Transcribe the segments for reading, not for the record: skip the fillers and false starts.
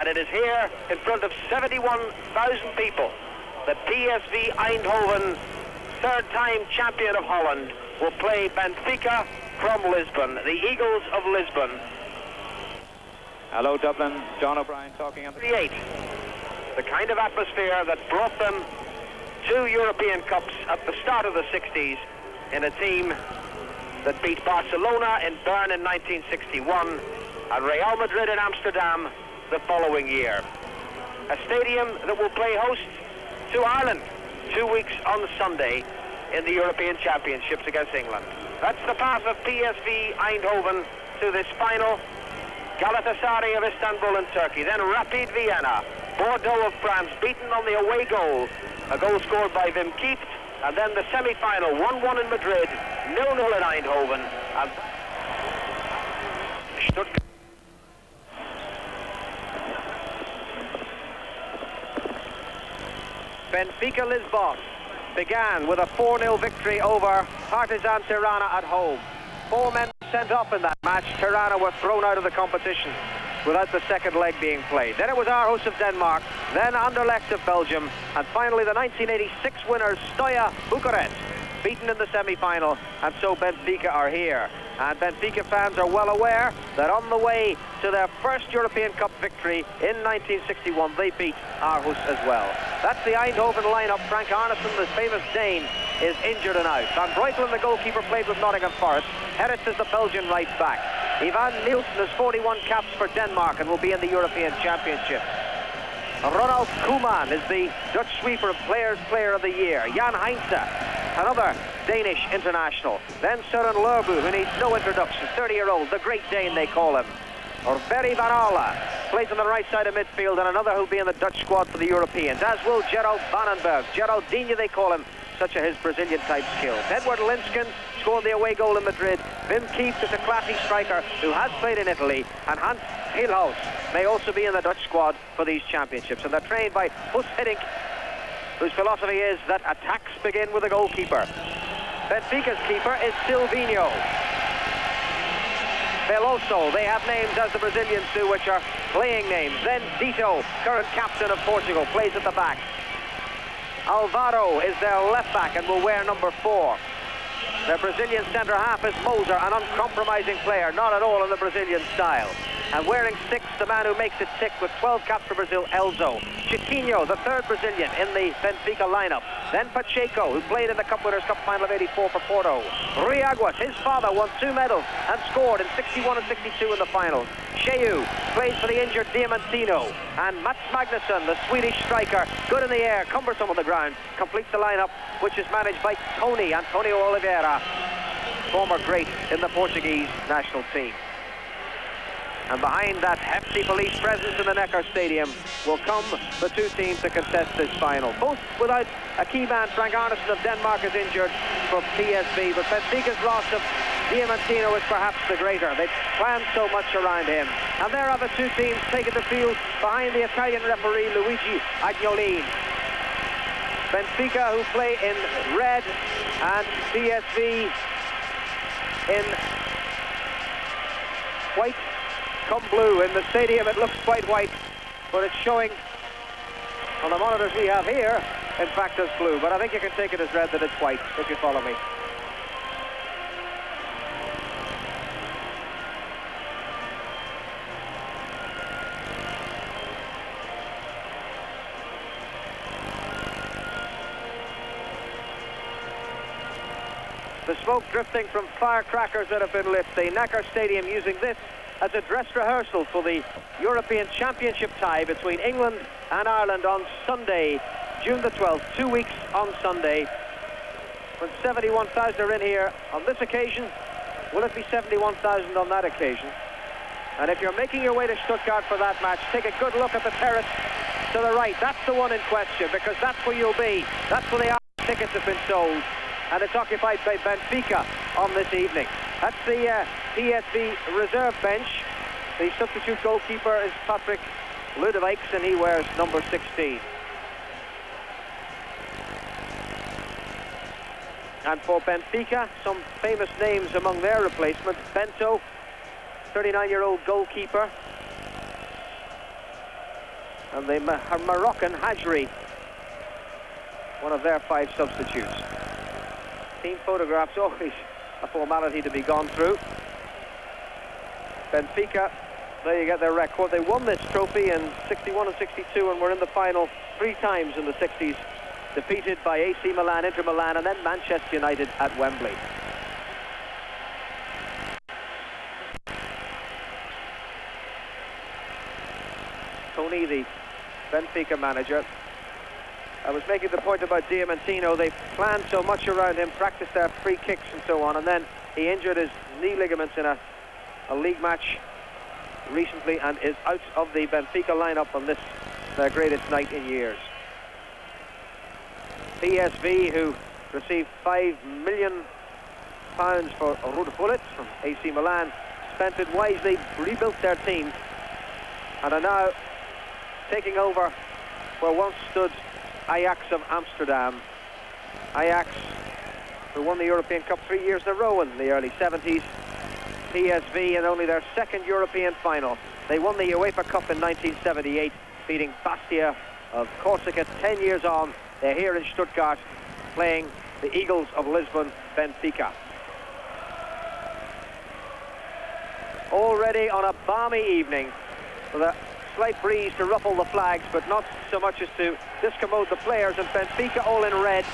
And it is here in front of 71,000 people that PSV Eindhoven, third-time champion of Holland, will play Benfica from Lisbon, the Eagles of Lisbon. Hello Dublin, John O'Brien talking on the... Create the kind of atmosphere that brought them 2 European Cups at the start of the 60s in a team that beat Barcelona in Bern in 1961 and Real Madrid in Amsterdam the following year. A stadium that will play host to Ireland 2 weeks on Sunday in the European Championships against England. That's the path of PSV Eindhoven to this final. Galatasaray of Istanbul in Turkey, then Rapid Vienna, Bordeaux of France, beaten on the away goal, a goal scored by Wim Kieft, and then the semi-final, 1-1 in Madrid, 0-0 in Eindhoven, and Stuttgart. Benfica Lisbon began with a 4-0 victory over Partizan Tirana at home. 4 men sent off in that match. Tirana were thrown out of the competition without the second leg being played. Then it was Aarhus of Denmark, then Anderlecht of Belgium, and finally the 1986 winners Steaua Bucharest, beaten in the semi-final, and so Benfica are here. And Benfica fans are well aware that on the way to their first European Cup victory in 1961, they beat Aarhus as well. That's the Eindhoven lineup. Frank Arnesen, the famous Dane, is injured and out. Van Breukelen, the goalkeeper, played with Nottingham Forest. Herritz is the Belgian right back. Ivan Nielsen has 41 caps for Denmark and will be in the European Championship. Ronald Koeman is the Dutch sweeper Players Player of the Year. Jan Heinze, another Danish international. Then Søren Lerbu, who needs no introduction, 30-year-old, the Great Dane they call him. Or Berry Van Aala plays on the right side of midfield, and another who'll be in the Dutch squad for the Europeans, as will Gerald Vanenberg. Geraldinho they call him, such are his Brazilian-type skills. Edward Linsken scored the away goal in Madrid. Wim Kieft is a classy striker who has played in Italy, and Hans Hilhaus may also be in the Dutch squad for these championships. And they're trained by Hus Hiddink, whose philosophy is that attacks begin with a goalkeeper. Benfica's keeper is Silvinho. Veloso, they have names as the Brazilians do, which are playing names. Then Dito, current captain of Portugal, plays at the back. Alvaro is their left back and will wear number 4. Their Brazilian centre-half is Moser, an uncompromising player, not at all in the Brazilian style. And wearing 6, the man who makes it tick with 12 caps for Brazil, Elzo. Chiquinho, the third Brazilian in the Benfica lineup. Then Pacheco, who played in the Cup Winners' Cup final of '84 for Porto. Rui Aguas, his father, won 2 medals and scored in '61 and '62 in the finals. Sheu plays for the injured Diamantino. And Mats Magnusson, the Swedish striker, good in the air, cumbersome on the ground, completes the lineup, which is managed by Antonio Oliveira, former great in the Portuguese national team. And behind that hefty police presence in the Neckar Stadium will come the 2 teams to contest this final. Both without a key man. Frank Arnesen of Denmark is injured for PSV, but Benfica's loss of Diamantino is perhaps the greater. They've planned so much around him. And there are the 2 teams taking the field behind the Italian referee Luigi Agnolin. Benfica, who play in red, and PSV in white. Come blue. In the stadium it looks quite white, but it's showing on the monitors we have here, in fact, as blue. But I think you can take it as red that it's white, if you follow me. The smoke drifting from firecrackers that have been lit. The Neckar Stadium using this as a dress rehearsal for the European Championship tie between England and Ireland on Sunday, June the 12th, 2 weeks on Sunday, when 71,000 are in here on this occasion. Will it be 71,000 on that occasion? And if you're making your way to Stuttgart for that match, take a good look at the terrace to the right. That's the one in question, because that's where you'll be. That's where the Irish tickets have been sold, and it's occupied by Benfica on this evening. That's the PSV reserve bench. The substitute goalkeeper is Patrick Ludovics, and he wears number 16. And for Benfica, some famous names among their replacements. Bento, 39-year-old goalkeeper. and the Moroccan Hajri, one of their 5 substitutes. Team photographs, always a formality to be gone through. Benfica, there you get their record. They won this trophy in 61 and 62 and were in the final 3 times in the 60s, defeated by AC Milan, Inter Milan, and then Manchester United at Wembley. Tony, the Benfica manager, I was making the point about Diamantino. They planned so much around him, practiced their free kicks and so on, and then he injured his knee ligaments in a league match recently and is out of the Benfica lineup on this, their greatest night in years. PSV, who received £5 million for Ruud Gullit from AC Milan, spent it wisely, rebuilt their team, and are now taking over where once stood Ajax of Amsterdam. Ajax, who won the European Cup 3 years in a row in the early 70s. PSV in only their 2nd European final. They won the UEFA Cup in 1978, beating Bastia of Corsica 10 years on. They're here in Stuttgart, playing the Eagles of Lisbon, Benfica. Already on a balmy evening, with a slight breeze to ruffle the flags, but not so much as to discommode the players, and Benfica, all in red,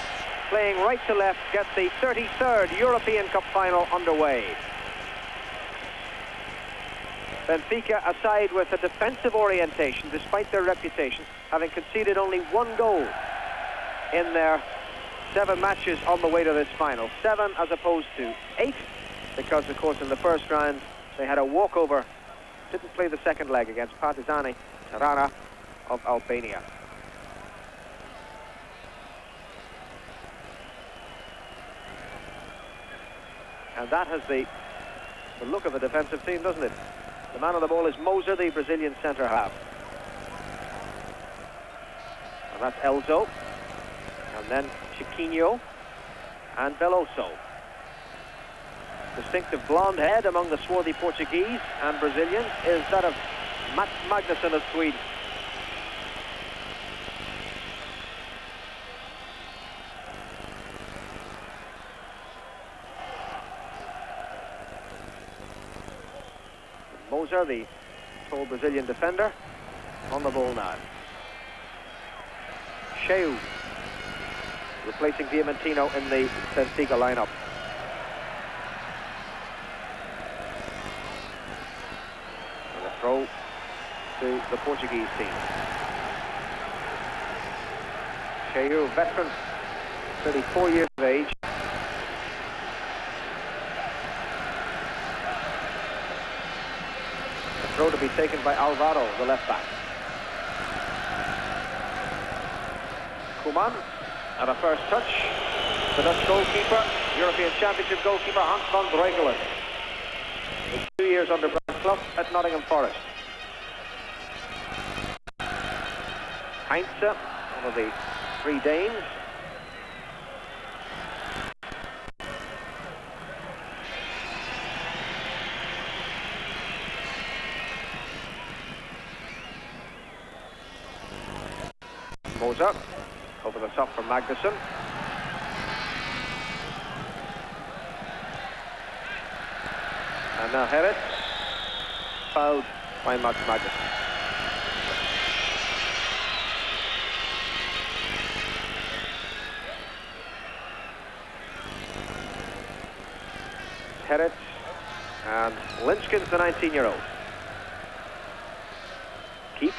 playing right to left, get the 33rd European Cup final underway. Benfica, a side with a defensive orientation, despite their reputation, having conceded only 1 goal in their 7 matches on the way to this final. 7 as opposed to 8, because, of course, in the first round, they had a walkover. Didn't play the second leg against Partizani Tirana of Albania. And that has the look of a defensive team, doesn't it? The man on the ball is Moser, the Brazilian centre-half. And that's Elzo. And then Chiquinho and Veloso. Distinctive blonde head among the swarthy Portuguese and Brazilians is that of Mats Magnusson of Sweden. Moser, the tall Brazilian defender, on the ball now. Sheu replacing Diamantino in the Benfica lineup. And a throw to the Portuguese team. Sheu, veteran, 34 years of age. Throw to be taken by Alvaro, the left back. Koeman, and a first touch. The Dutch goalkeeper, European Championship goalkeeper Hans van Breukelen. With 2 years under Brian Clough at Nottingham Forest. Heinze, one of the 3 Danes. Moser, over the top for Magnusson. And now Herret, fouled by Mats Magnusson. Herret and Linskens, the 19-year-old. Keep.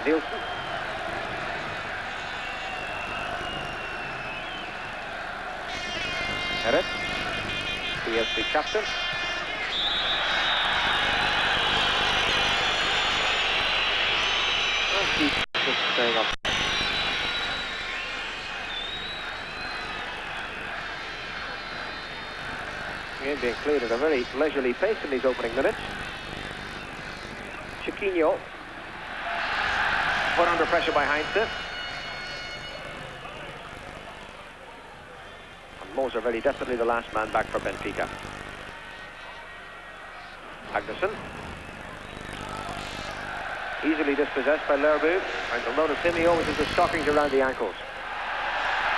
Nielsen. Herret, PSV captain. And keep just staying up. Game being played at a very leisurely pace in these opening minutes. Chiquinho. Put under pressure by Heinze. Moser very definitely the last man back for Benfica. Magnusson. Easily dispossessed by Lerbu. And you'll notice him, he always has the stockings around the ankles.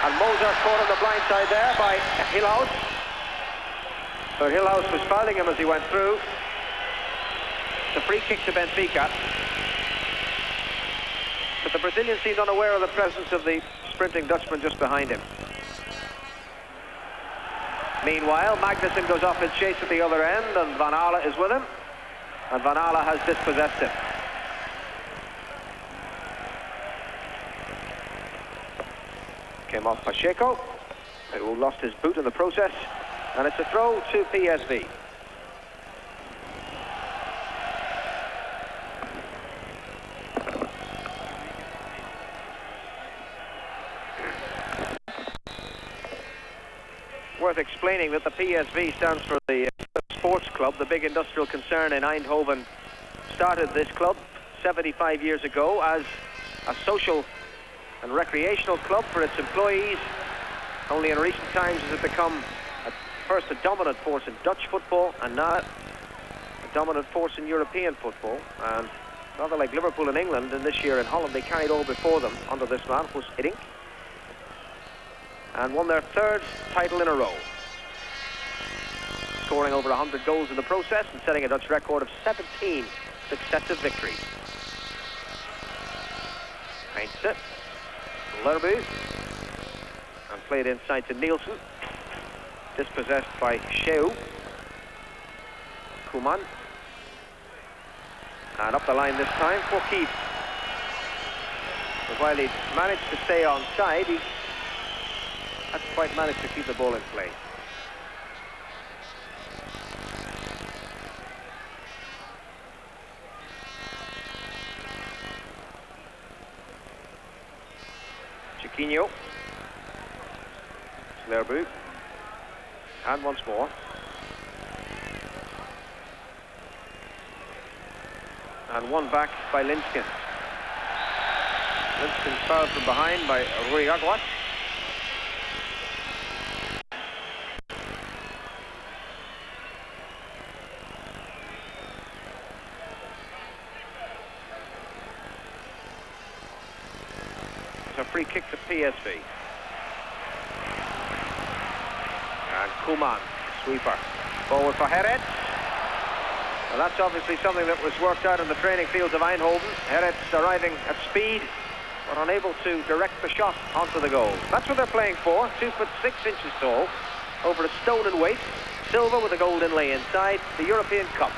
And Moser caught on the blind side there by Hillhouse. So Hillhouse was fouling him as he went through. It's a free kick to Benfica. But the Brazilian seemed unaware of the presence of the sprinting Dutchman just behind him. Meanwhile, Magnusson goes off in chase at the other end, and Van Aale is with him. And Van Aale has dispossessed him. Came off Pacheco, who lost his boot in the process. And it's a throw to PSV. Worth explaining that the PSV stands for the Sports Club. The big industrial concern in Eindhoven started this club 75 years ago as a social and recreational club for its employees. Only in recent times has it become first a dominant force in Dutch football, and now a dominant force in European football. And rather like Liverpool in England, and this year in Holland, they carried all before them under this man, Guus Hiddink, and won their third title in a row, scoring over 100 goals in the process and setting a Dutch record of 17 successive victories. Heinze, Lerbu, and played inside to Nielsen, dispossessed by Sheu. Koeman, and up the line this time for Keith. But while he managed to stay on side, he hasn't quite managed to keep the ball in play. Chiquinho. Lerbu. And once more. And one back by Linskin. Linskin fouled from behind by Rui Aguas. It's a free kick to PSV. And Koeman, sweeper. Forward for Herretz. Well, that's obviously something that was worked out in the training fields of Eindhoven. Herretz arriving at speed, but unable to direct the shot onto the goal. That's what they're playing for. 2'6" tall, over a stone in weight. Silver with a gold inlay inside. The European Cup,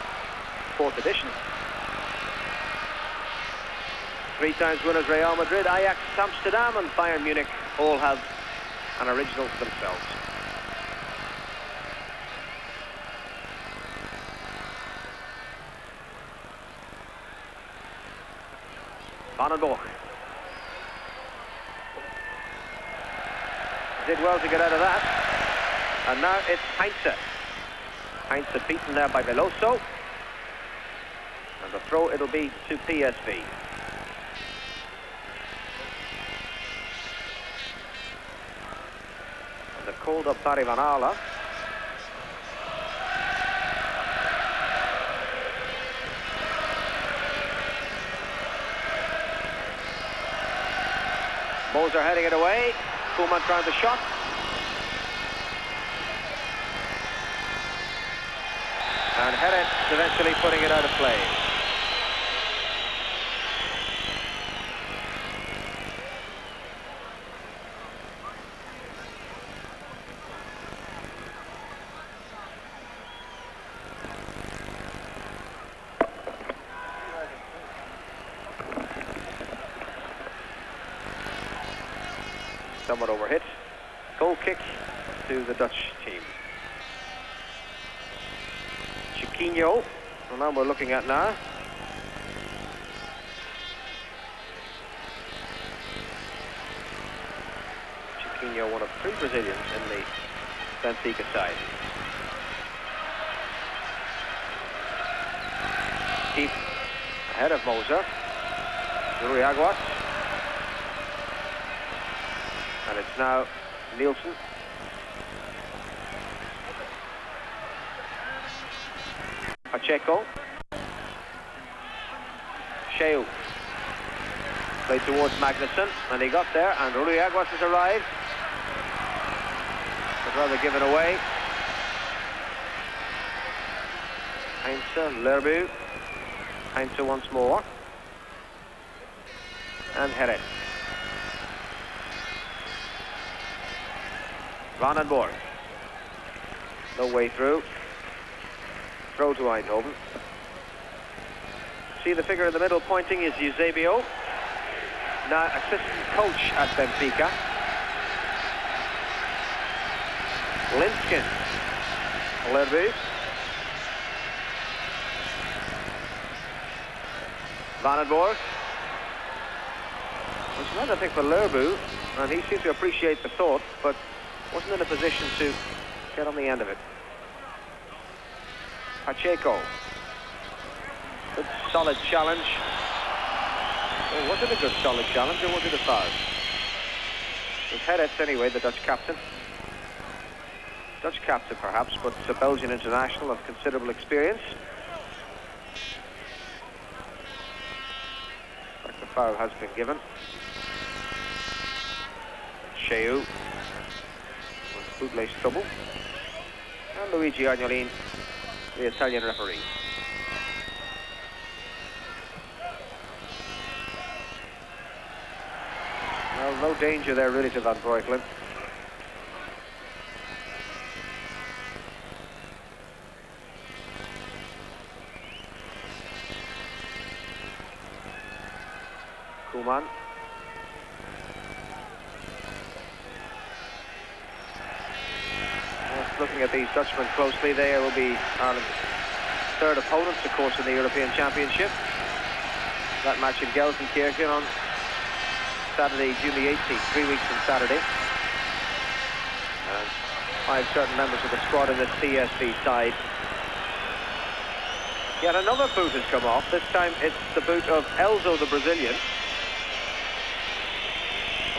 4th edition. 3 times winners Real Madrid, Ajax, Amsterdam, and Bayern Munich all have an original themselves. Vandenborg did well to get out of that. And now it's Heinze. Heinze beaten there by Veloso. And the throw, it'll be to PSV. And they've called up Barry Van Aale. Moser heading it away. Koeman trying the shot. And Herretz eventually putting it out of play. Somewhat overhit. Goal kick to the Dutch team. Chiquinho, the man we're looking at now. Chiquinho, one of 3 Brazilians in the Benfica side. Keith ahead of Moser. Rui Aguas. And it's now Nielsen. Pacheco. Sheu. Played towards Magnuson, and he got there, and Rui Aguas has arrived. But rather given away. Heinze, Lerbu. Heinze once more. And Herret. Vandenborg. No way through. Throw to Eindhoven. See the figure in the middle pointing is Eusebio. Now assistant coach at Benfica. Linskin. Lerbu. Vandenborg. It's not, I think, for Lerbu, and he seemed to appreciate the thought, but wasn't in a position to get on the end of it. Pacheco. Good solid challenge. Oh, was it a good solid challenge, or was it a foul? It was Herret anyway, the Dutch captain. Dutch captain perhaps, but it's a Belgian international of considerable experience. Like the foul has been given. Sheu with bootlace trouble. And Luigi Agnolin, the Italian referee. Well, no danger there really to Van Breukelen. Koeman. Looking at these Dutchmen closely, they will be Ireland's third opponents, of course, in the European Championship. That match in Gelsenkirchen on Saturday, June the 18th, 3 weeks from Saturday. And 5 certain members of the squad in this PSV side. Yet another boot has come off. This time it's the boot of Elzo, the Brazilian.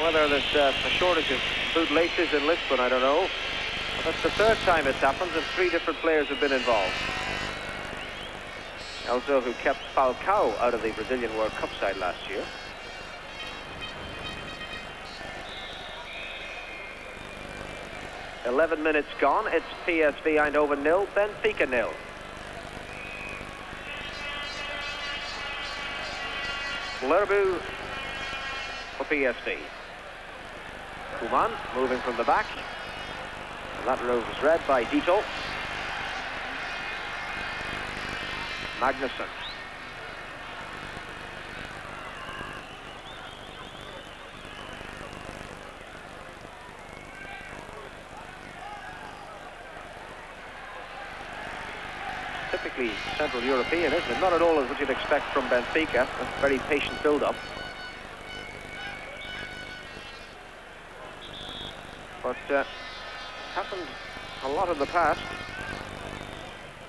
Whether there's a shortage of boot laces in Lisbon, I don't know. But that's the third time it's happened, and 3 different players have been involved. Elzo, who kept Falcao out of the Brazilian World Cup side last year. "11 minutes gone. It's PSV Eindhoven 0, Benfica 0. Lerbu for PSV. Koeman moving from the back. And that road was read by Dito. Magnuson. Typically Central European, isn't it? Not at all as what you'd expect from Benfica. A very patient build-up. But happened a lot in the past.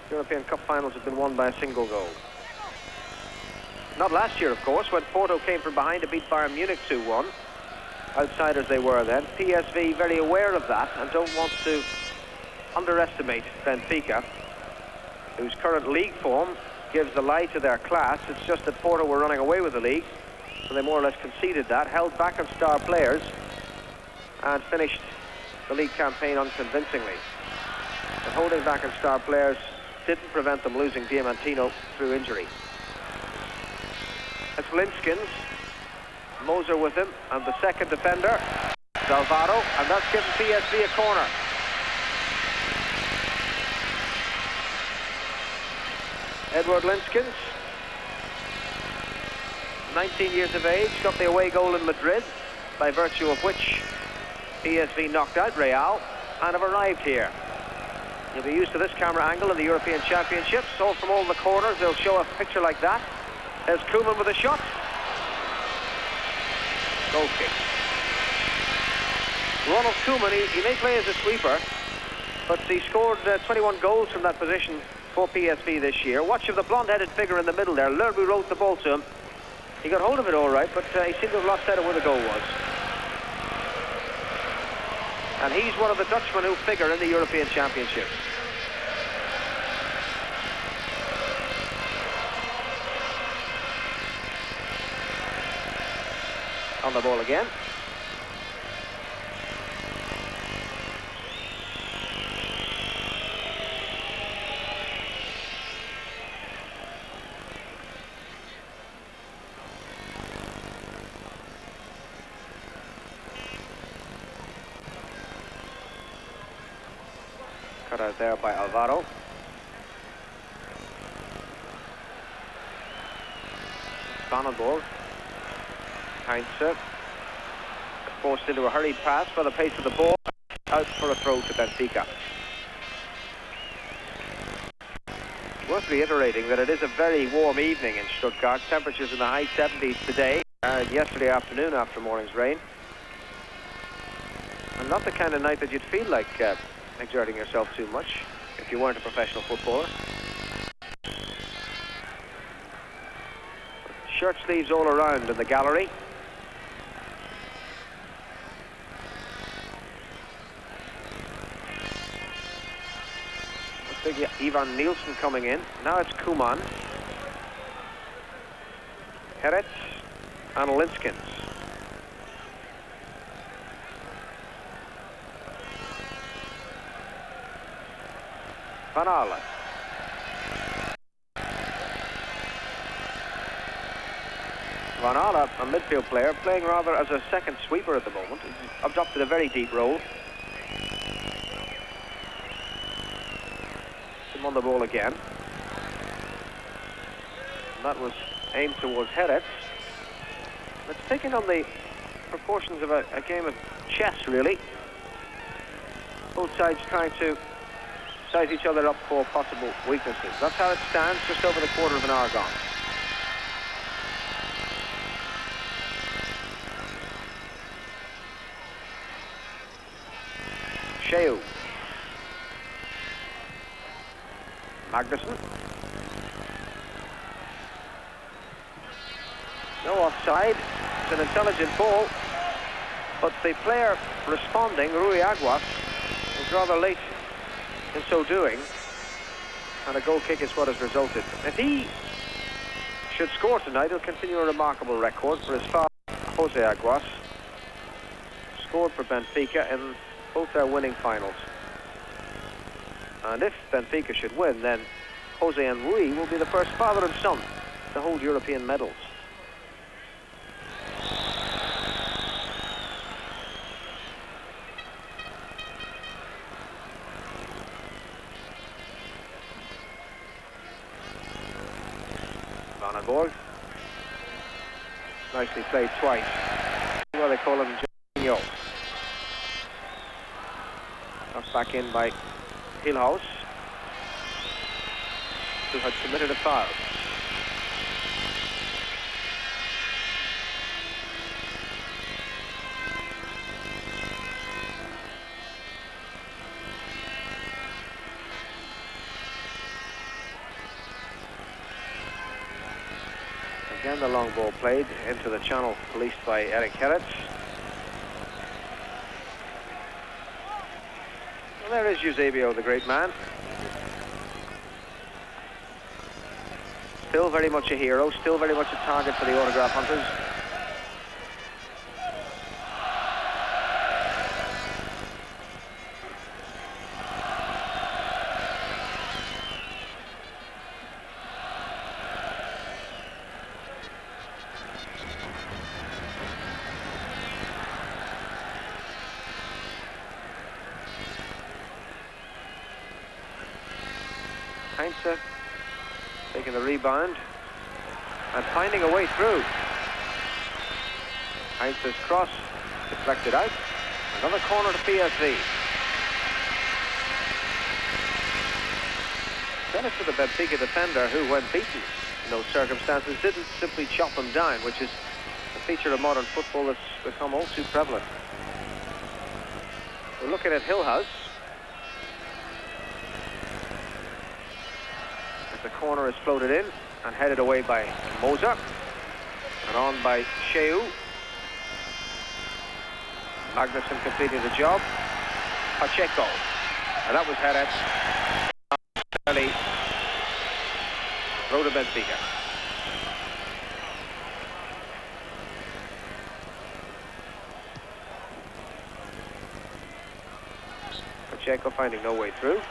European Cup finals have been won by a single goal. Not last year, of course, when Porto came from behind to beat Bayern Munich 2-1. Outsiders they were then. PSV very aware of that and don't want to underestimate Benfica, whose current league form gives the lie to their class. It's just that Porto were running away with the league, so they more or less conceded that, held back on star players, and finished the league campaign unconvincingly. But holding back on star players didn't prevent them losing Diamantino through injury. It's Linskins, Moser with him, and the second defender, Dalvado, and that's given PSV a corner. Edward Linskins, 19 years of age, got the away goal in Madrid, by virtue of which PSV knocked out Real and have arrived here. You'll be used to this camera angle in the European Championships. All from all the corners, they'll show a picture like that. There's Koeman with a shot. Goal kick. Ronald Koeman, he may play as a sweeper, but he scored 21 goals from that position for PSV this year. Watch of the blonde-headed figure in the middle there. Lerbu wrote the ball to him. He got hold of it all right, but he seemed to have lost sight of where the goal was. And he's one of the Dutchmen who figure in the European Championships. On the ball again. Cut out there by Alvaro. On ball. Heinze forced into a hurried pass by the pace of the ball. Out for a throw to Benfica. Worth reiterating that it is a very warm evening in Stuttgart. Temperatures in the high 70s today and yesterday afternoon after morning's rain. And not the kind of night that you'd feel like exerting yourself too much if you weren't a professional footballer. Shirt sleeves all around in the gallery. Big Ivan Nielsen coming in. Now it's Koeman. Herretz and Linskens. Van Aalen. Van Aalen, a midfield player, playing rather as a second sweeper at the moment. He's adopted a very deep role. Him on the ball again. And that was aimed towards Herretz. It's taking on the proportions of a game of chess, really. Both sides trying to size each other up for possible weaknesses. That's how it stands, just over the quarter of an hour gone. Sheu. Magnussen. No offside. It's an intelligent ball. But the player responding, Rui Aguas, was rather late in so doing. And a goal kick is what has resulted. If he should score tonight, he'll continue a remarkable record for his father, Jose Aguas. Scored for Benfica in both their winning finals. And if Benfica should win, then Jose and Rui will be the first father and son to hold European medals. Vandenborg. Nicely played twice. Well, they call him Jorginho. Knocked back in by Hillhouse, who had committed a foul. Again, the long ball played into the channel, policed by Eric Herretz. Well, there is Eusebio, the great man. Still very much a hero, still very much a target for the autograph hunters. Heinze taking the rebound and finding a way through. Heinze's cross deflected out. Another corner to PSV. Credit to the Benfica defender who, when beaten in those circumstances, didn't simply chop him down, which is a feature of modern football that's become all too prevalent. We're looking at Hillhouse. The corner is floated in and headed away by Moser and on by Sheu. Magnussen completing the job. Pacheco, and that was Herretz. Early throw to Benfica. Pacheco finding no way through.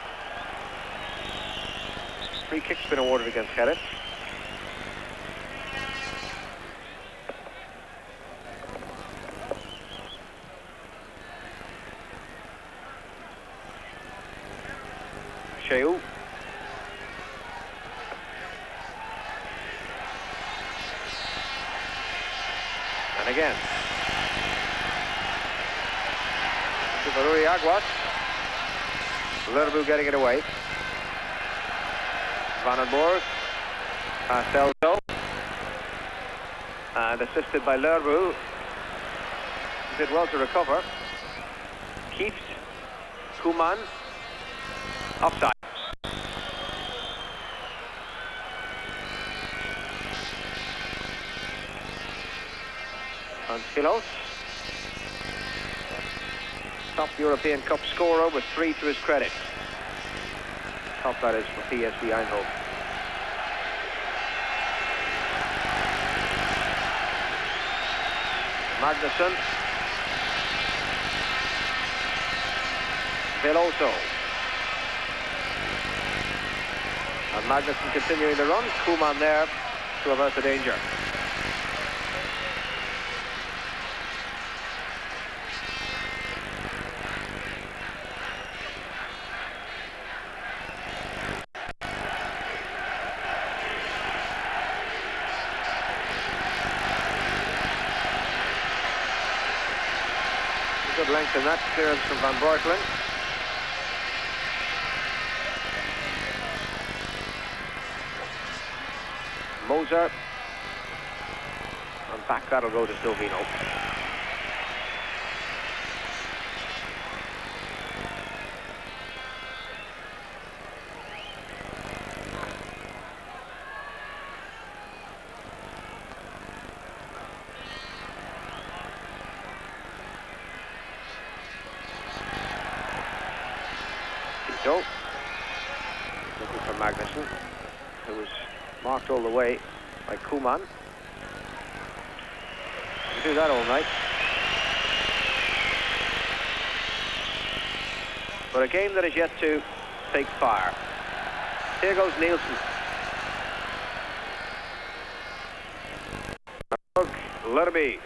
Free kick's been awarded against Jerez. Sheu. And again. Baruri Aguas. Lerbu getting it away. Vandenborg. Celso. And assisted by Lerbu. Did well to recover. Kieft. Koeman. Offside. Anskilos. Top European Cup scorer with 3 to his credit. Top, that is, for PSV Eindhoven. Magnussen. Veloso. And Magnussen continuing the run. Koeman there to avert the danger. Good length in that clearance from Van Breukelen. Moser. And back that'll go to Silvino. Looking for Magnussen, who was marked all the way by Koeman. We do that all night. But a game that is yet to take fire. Here goes Nielsen. Lerby.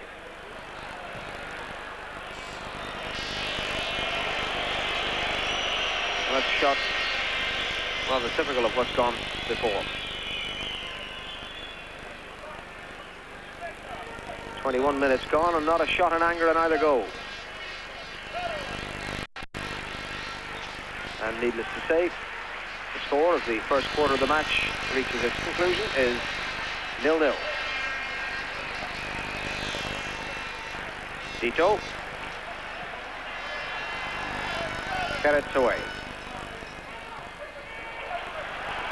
That shot, rather typical of what's gone before. 21 minutes gone and not a shot in anger in either goal. And needless to say, the score of the first quarter of the match reaches its conclusion is 0-0. Dito. Jerez away.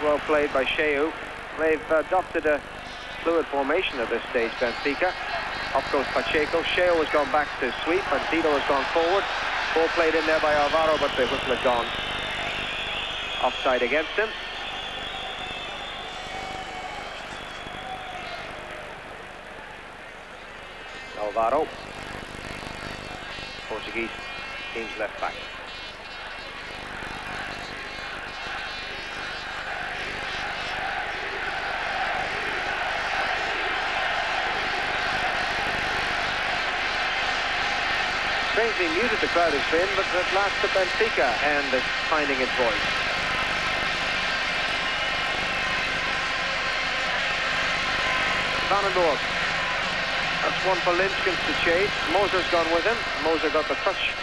Well played by Sheu. They've adopted a fluid formation at this stage, Benfica. Up goes Pacheco. Sheu has gone back to sweep and Tito has gone forward. Ball played in there by Alvaro, but the whistle had gone offside against him. Alvaro. Portuguese team's left back. Strangely muted the crowd has been, but at last the Benfica end is finding its voice. Vandenborg. That's one for Linskens to chase. Moser's gone with him. Moser got the touch.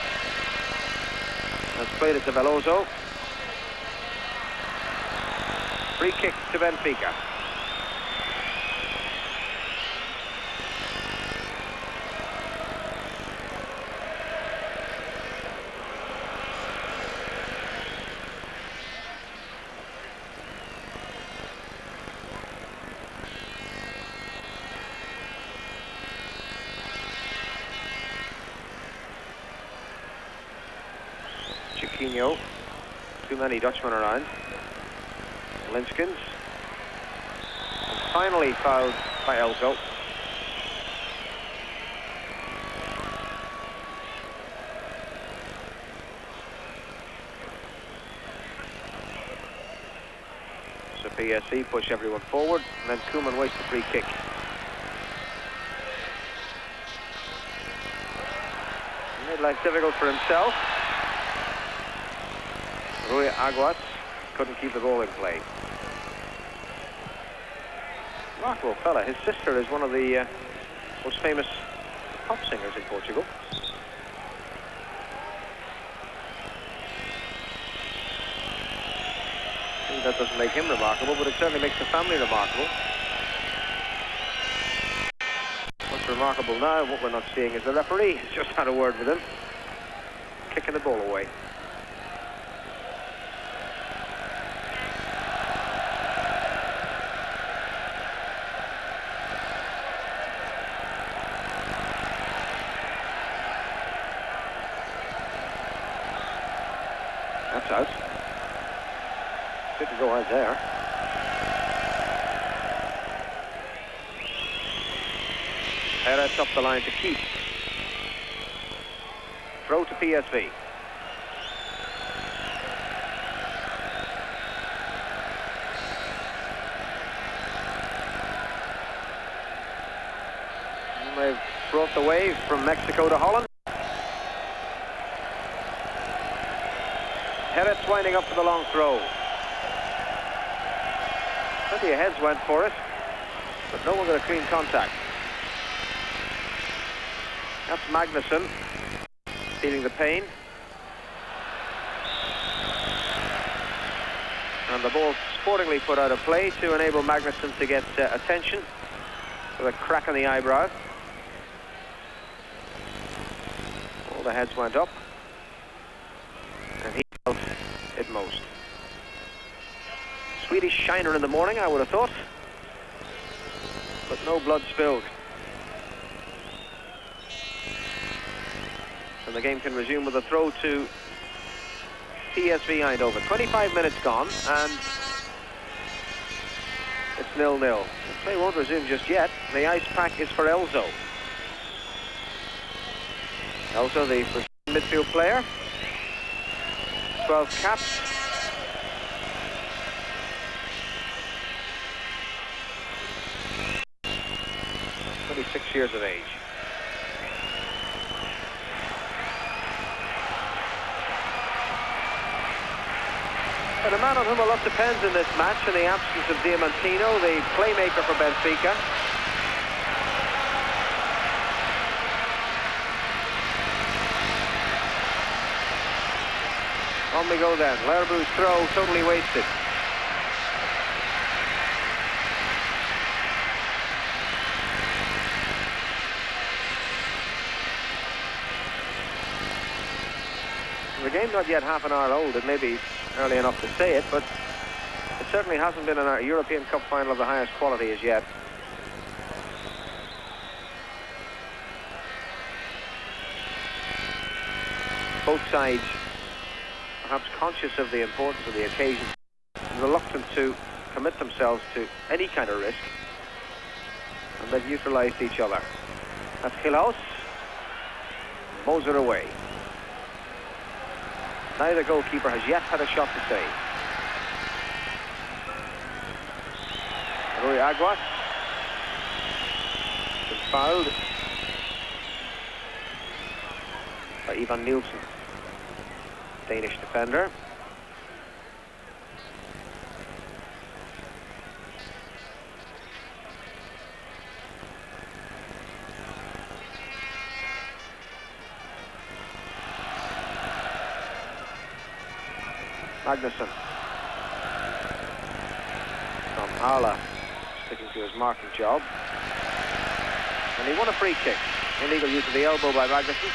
Has played it to Veloso. Free kick to Benfica. Chiquinho. Too many Dutchmen around. Linskens. And finally fouled by Elko. PSV, push everyone forward, and then Koeman wastes the free kick. He made life difficult for himself. Rui Aguas couldn't keep the ball in play. Remarkable fella. His sister is one of the most famous pop singers in Portugal. I think that doesn't make him remarkable, but it certainly makes the family remarkable. What's remarkable now, what we're not seeing, is the referee has just had a word with him, kicking the ball away. That's out. Didn't go out there. Perez up the line to keep. Throw to PSV. And they've brought the wave from Mexico to Holland. Perez winding up for the long throw. Plenty of heads went for it, but no one got a clean contact. That's Magnusson feeling the pain. And the ball sportingly put out of play to enable Magnusson to get attention with a crack in the eyebrow. All the heads went up, and he felt it most. Swedish shiner in the morning, I would have thought, but no blood spilled. And the game can resume with a throw to PSV Eindhoven. 25 minutes gone, and it's 0-0. The play won't resume just yet. The ice pack is for Elzo. Elzo, the midfield player. 12 caps. .26 years of age. And a man on whom a lot depends in this match, in the absence of Diamantino, the playmaker for Benfica. On we go then. Lerbu's throw totally wasted. The game's not yet half an hour old. It may be early enough to say it, but it certainly hasn't been a European Cup final of the highest quality as yet. Both sides perhaps conscious of the importance of the occasion, reluctant to commit themselves to any kind of risk, and they've neutralized each other. That's Gilhouse. Moser away. Neither goalkeeper has yet had a shot to save. Rui Aguas is fouled by Ivan Nielsen, Danish defender. Magnusson. From Hala, sticking to his marking job. And he won a free kick. Illegal use of the elbow by Magnusson.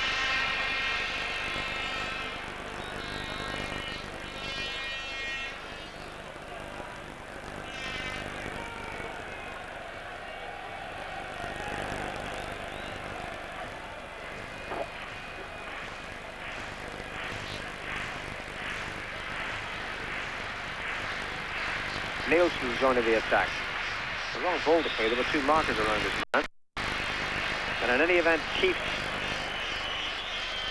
Nielsen joining the attack. The wrong ball to play. There were two markers around this man. And in any event, Chiefs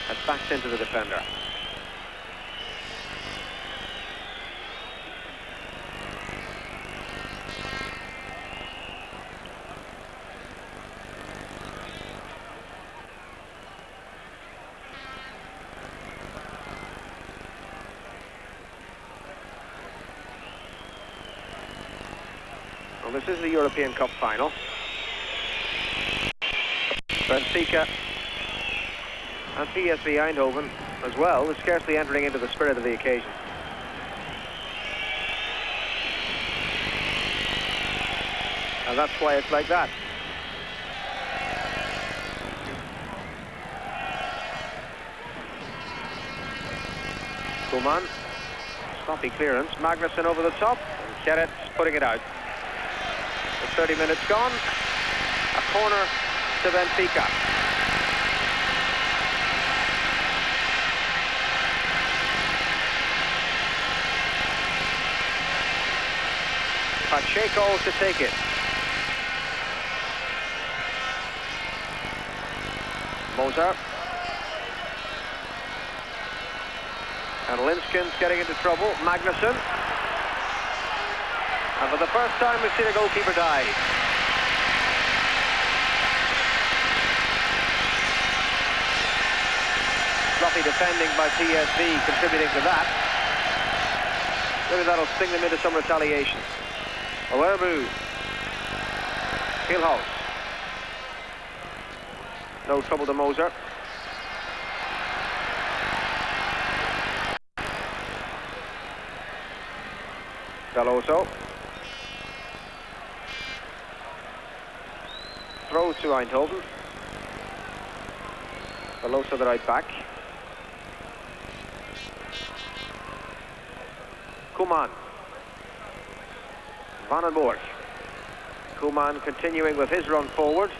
has backed into the defender. Well, this is the European Cup final. Benfica and PSV Eindhoven as well is scarcely entering into the spirit of the occasion. And that's why it's like that. Koeman, sloppy clearance. Magnussen over the top. And Keret putting it out. The 30 minutes gone. A corner to Benfica. Pacheco to take it. Mozart. And Linskin's getting into trouble. Magnussen. And for the first time we've seen a goalkeeper dive. Sloppy defending by PSV contributing to that. Maybe that'll sting them into some retaliation. Olerbu. Hilhouse. No trouble to Mozart. Veloso. Throw to Eindhoven. Veloso the right back. Koeman. Vandenborg. Koeman continuing with his run forward.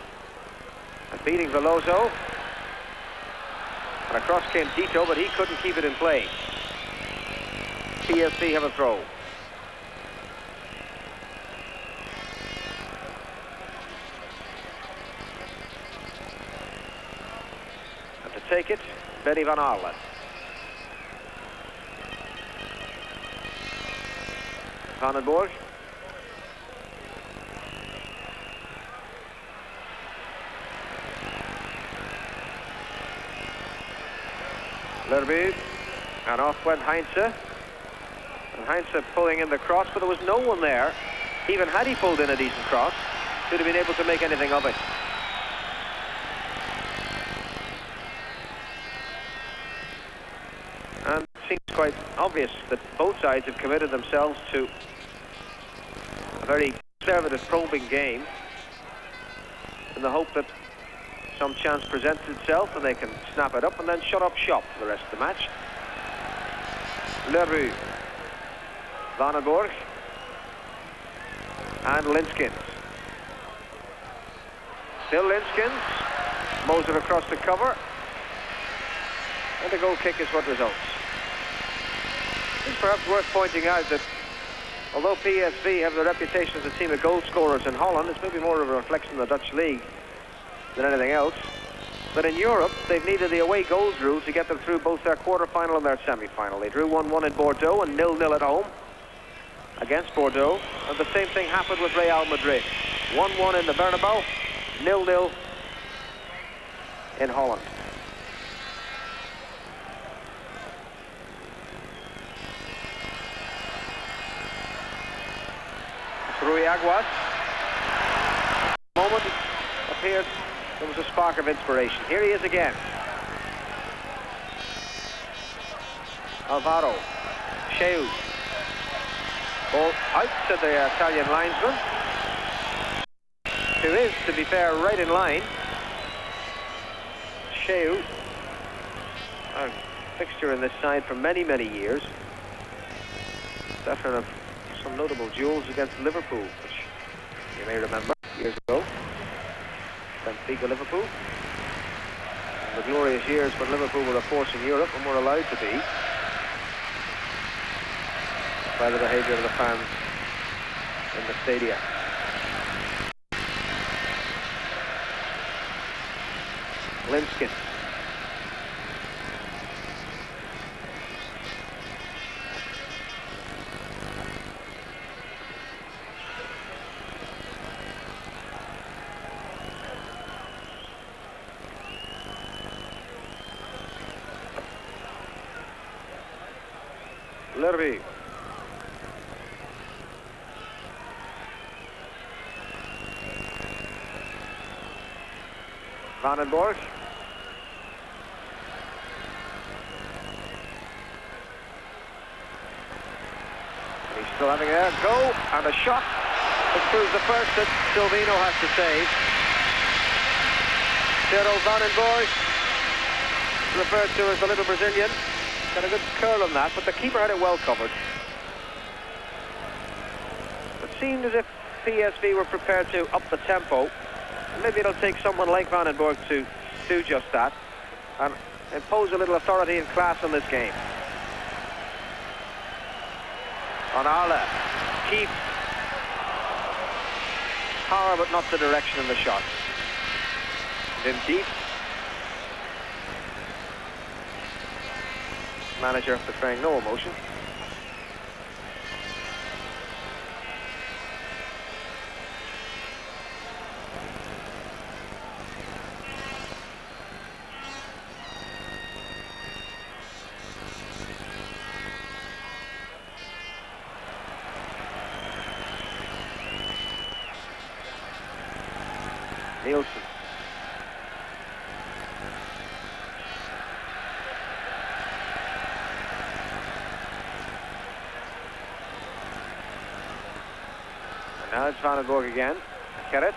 And beating Veloso. And across came Dito, but he couldn't keep it in play. PSV have a throw. And to take it, Benny van Arlen. Vandenborg. Lerby. And off went Heinze. And Heinze pulling in the cross, but there was no one there. Even had he pulled in a decent cross, should have been able to make anything of it. And it seems quite obvious that both sides have committed themselves to a very conservative, probing game in the hope that some chance presents itself and they can snap it up and then shut up shop for the rest of the match. Leroux, Vandenborg, and Linskins. Still Linskins. Moser across the cover. And the goal kick is what results. It's perhaps worth pointing out that although PSV have the reputation as a team of goal scorers in Holland, it's maybe more of a reflection of the Dutch league than anything else. But in Europe, they've needed the away goals rule to get them through both their quarter-final and their semi-final. They drew 1-1 in Bordeaux and 0-0 at home against Bordeaux. And the same thing happened with Real Madrid. 1-1 in the Bernabeu, 0-0 in Holland. Rui Aguas. Moment it appeared there was a spark of inspiration. Here he is again. Alvaro. Sheu. Ball out to the Italian linesman, who is, to be fair, right in line. Sheu, a fixture in this side for many, many years. Veteran of some notable duels against Liverpool, which you may remember years ago. Benfica, Liverpool. And the glorious years when Liverpool were a force in Europe and were allowed to be by the behaviour of the fans in the stadia. Linskin. Lerby. Vandenborg. He's still having a go, and a shot. It proves the first that Silvino has to save. Cyril Vandenborg, referred to as the little Brazilian, got a good curl on that, but the keeper had it well covered. It seemed as if PSV were prepared to up the tempo. Maybe it'll take someone like Vandenborg to do just that and impose a little authority and class on this game. On Arle, keep power but not the direction in the shot. Then deep. Manager betraying no emotion. Nielsen. And now it's Vandenborg again. Gerrit.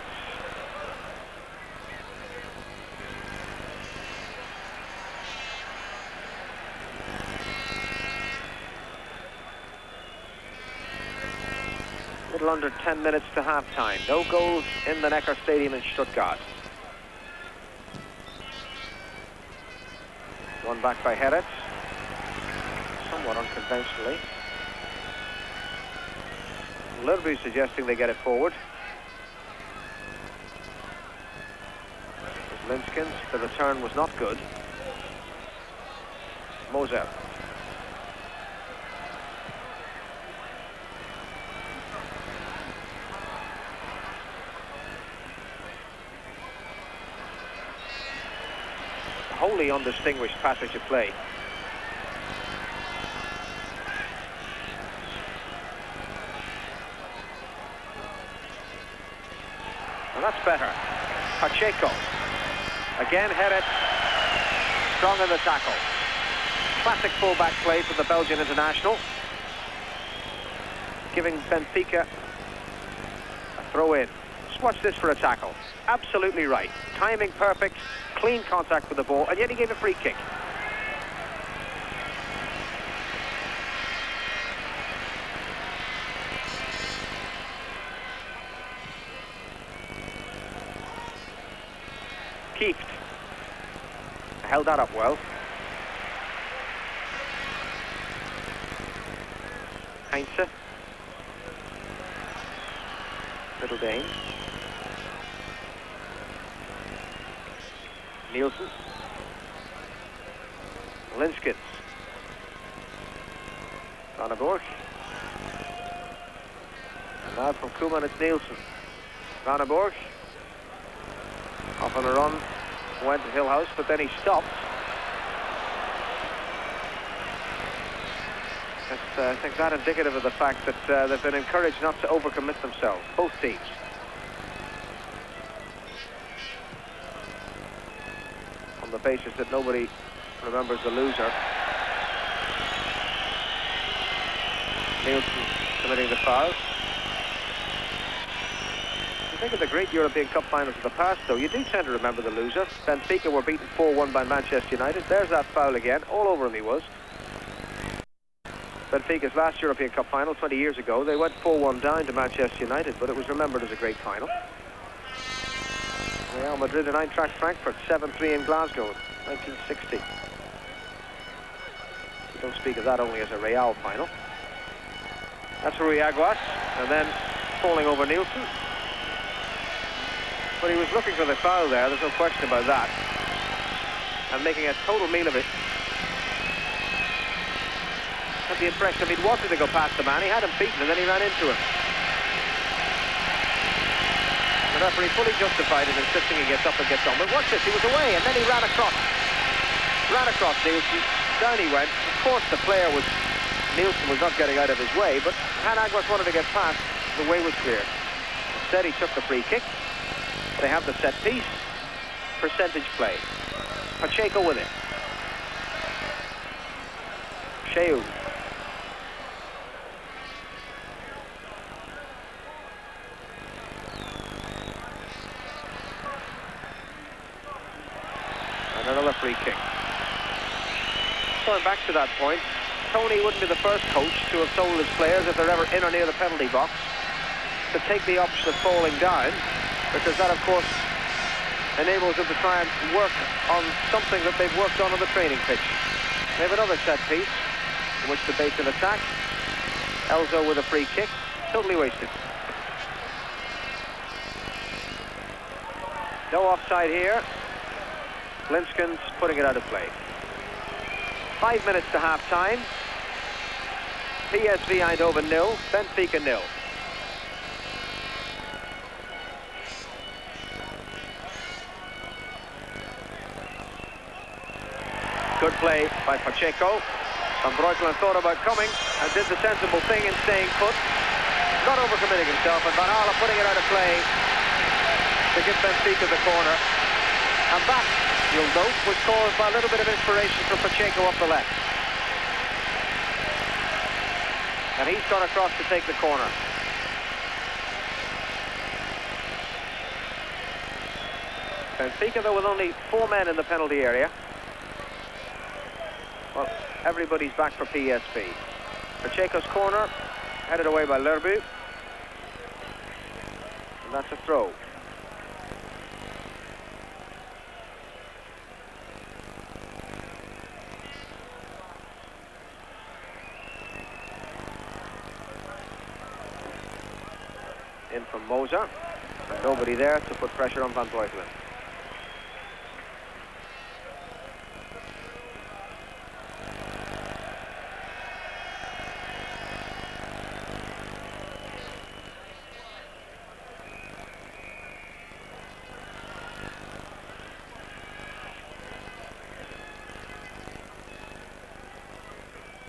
Little under 10 minutes to half-time. No goals in the Neckar Stadium in Stuttgart. One back by Gerrit. Somewhat unconventionally. Lurby suggesting they get it forward. Linskens, the return was not good. Moser. Wholly undistinguished passage of play. And that's better. Pacheco. Again, Gerrit. Strong in the tackle. Classic full-back play from the Belgian international. Giving Benfica a throw-in. Just watch this for a tackle. Absolutely right. Timing perfect. Clean contact with the ball, and yet he gave a free kick. Kieft held that up well. Heinze. Little Dane. Nielsen. Linskens. Vandenborg. And now from Koeman it's Nielsen. Vandenborg. Off on a run. Went to Hillhouse, but then he stopped. I think that indicative of the fact that they've been encouraged not to overcommit themselves, both teams. On the basis that nobody remembers the loser. Nielsen committing the foul. You think of the great European Cup finals of the past, though, you do tend to remember the loser. Benfica were beaten 4-1 by Manchester United. There's that foul again. All over him he was. Benfica's last European Cup final 20 years ago, they went 4-1 down to Manchester United, but it was remembered as a great final. Real Madrid and Eintracht Frankfurt, 7-3 in Glasgow, 1960. We don't speak of that only as a Real final. That's Rui Aguas, and then falling over Nielsen. But he was looking for the foul there, there's no question about that. And making a total meal of it. Had the impression he'd wanted to go past the man, he had him beaten and then he ran into him. The referee fully justified in insisting he gets up and gets on. But watch this, he was away and then he ran across. Ran across Nielsen, down he went. Of course the player was, Nielsen was not getting out of his way, but had Aguas wanted to get past, the way was clear. Instead he took the free kick. They have the set piece. percentage play. Pacheco with it. Sheu. And another free kick. Going back to that point, Tony wouldn't be the first coach to have told his players, if they're ever in or near the penalty box, to take the option of falling down, because that, of course, enables them to try and work on something that they've worked on the training pitch. They have another set piece in which to base an attack. Elzo with a free kick, totally wasted. No offside here. Linskin's putting it out of play. 5 minutes to half-time. PSV Eindhoven 0, Benfica 0. Good play by Pacheco. Van Breukelen thought about coming and did the sensible thing in staying put. Not overcommitting himself, and Van Aale putting it out of play to give Benfica the corner. And that, you'll note, was caused by a little bit of inspiration from Pacheco up the left. And he's gone across to take the corner. Benfica, though, with only 4 men in the penalty area. Well, everybody's back for PSV. Pacheco's corner, headed away by Lerbu. And that's a throw. In from Moser. And nobody there to put pressure on Van Breukelen.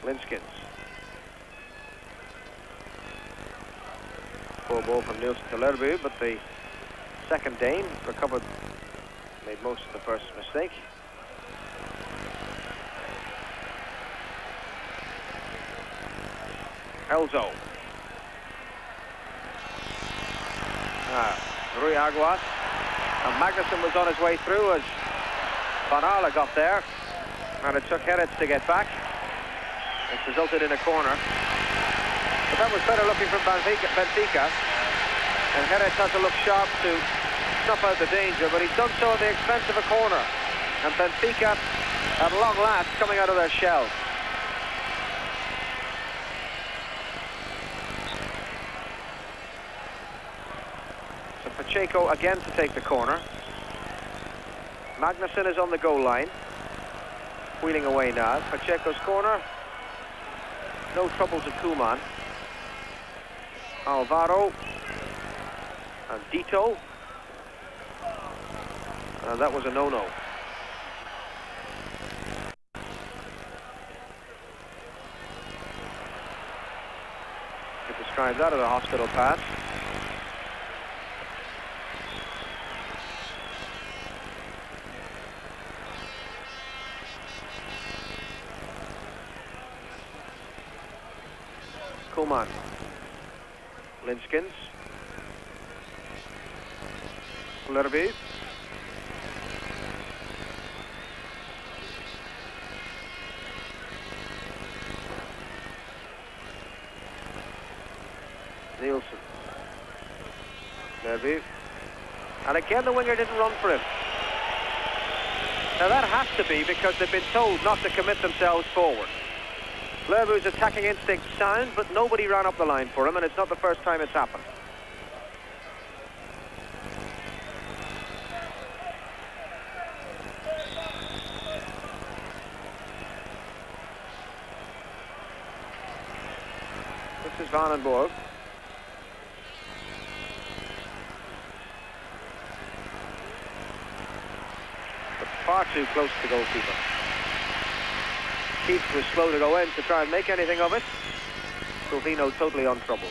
Linskins. Poor ball from Nielsen to Lerbu, but the second Dane recovered, made most of the first mistake. Elzo. Rui Aguas. And Magnussen was on his way through as Van Aale got there. And it took Herretz to get back. It resulted in a corner. But that was better looking from Benfica. And Herretz had to look sharp to snuff out the danger, but he's done so at the expense of a corner. And Benfica, at long last, coming out of their shell. So Pacheco again to take the corner. Magnussen is on the goal line. Wheeling away now. Pacheco's corner. No trouble to Koeman. Alvaro. And Dito. And that was a no-no. Could describe that as a hospital pass. Koeman. Linskins. Lerbu. Nielsen. Lerbu. And again the winger didn't run for him. Now that has to be because they've been told not to commit themselves forward. Lerbu's attacking instinct sound, but nobody ran up the line for him, and it's not the first time it's happened. This is Van den Borg. But far too close to the goalkeeper. Keith was slow to go in to try and make anything of it. Silvino totally untroubled.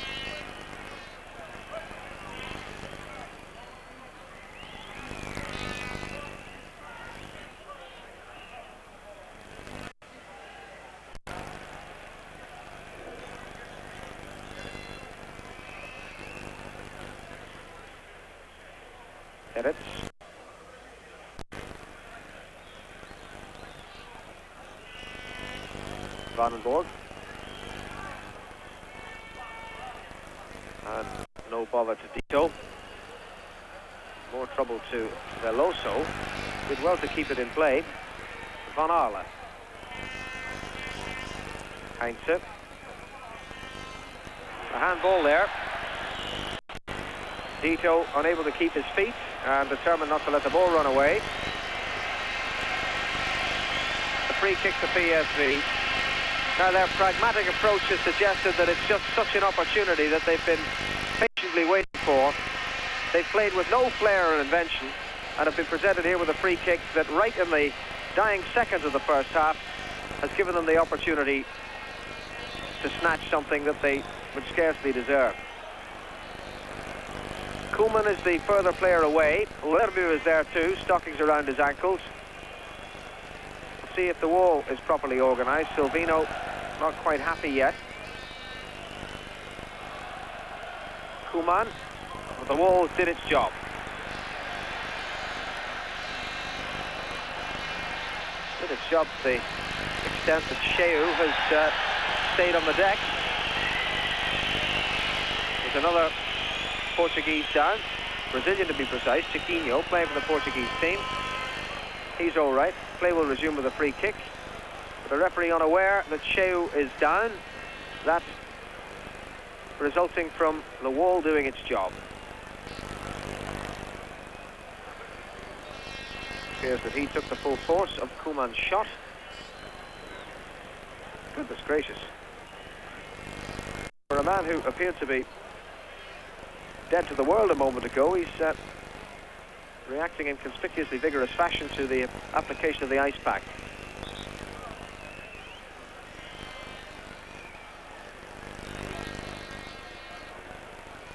Edits. Vandenborg. And no bother to Dito. More trouble to Veloso. Did well to keep it in play. Van Arle. Heinze. A handball there. Dito unable to keep his feet and determined not to let the ball run away. The free kick to PSV. Now their pragmatic approach has suggested that it's just such an opportunity that they've been patiently waiting for. They've played with no flair or invention and have been presented here with a free kick that right in the dying seconds of the first half has given them the opportunity to snatch something that they would scarcely deserve. Koeman is the further player away. Lerbu is there too, stockings around his ankles. We'll see if the wall is properly organised. Silvino not quite happy yet. Koeman, the wall did its job. Did its job to the extent that Sheu has stayed on the deck. There's another Portuguese down, Brazilian to be precise, Chiquinho, playing for the Portuguese team. He's all right. Play will resume with a free kick. But the referee unaware that Sheu is down. That resulting from the wall doing its job. Appears that he took the full force of Koeman's shot. Goodness gracious. For a man who appeared to be dead to the world a moment ago, he's reacting in conspicuously vigorous fashion to the application of the ice pack.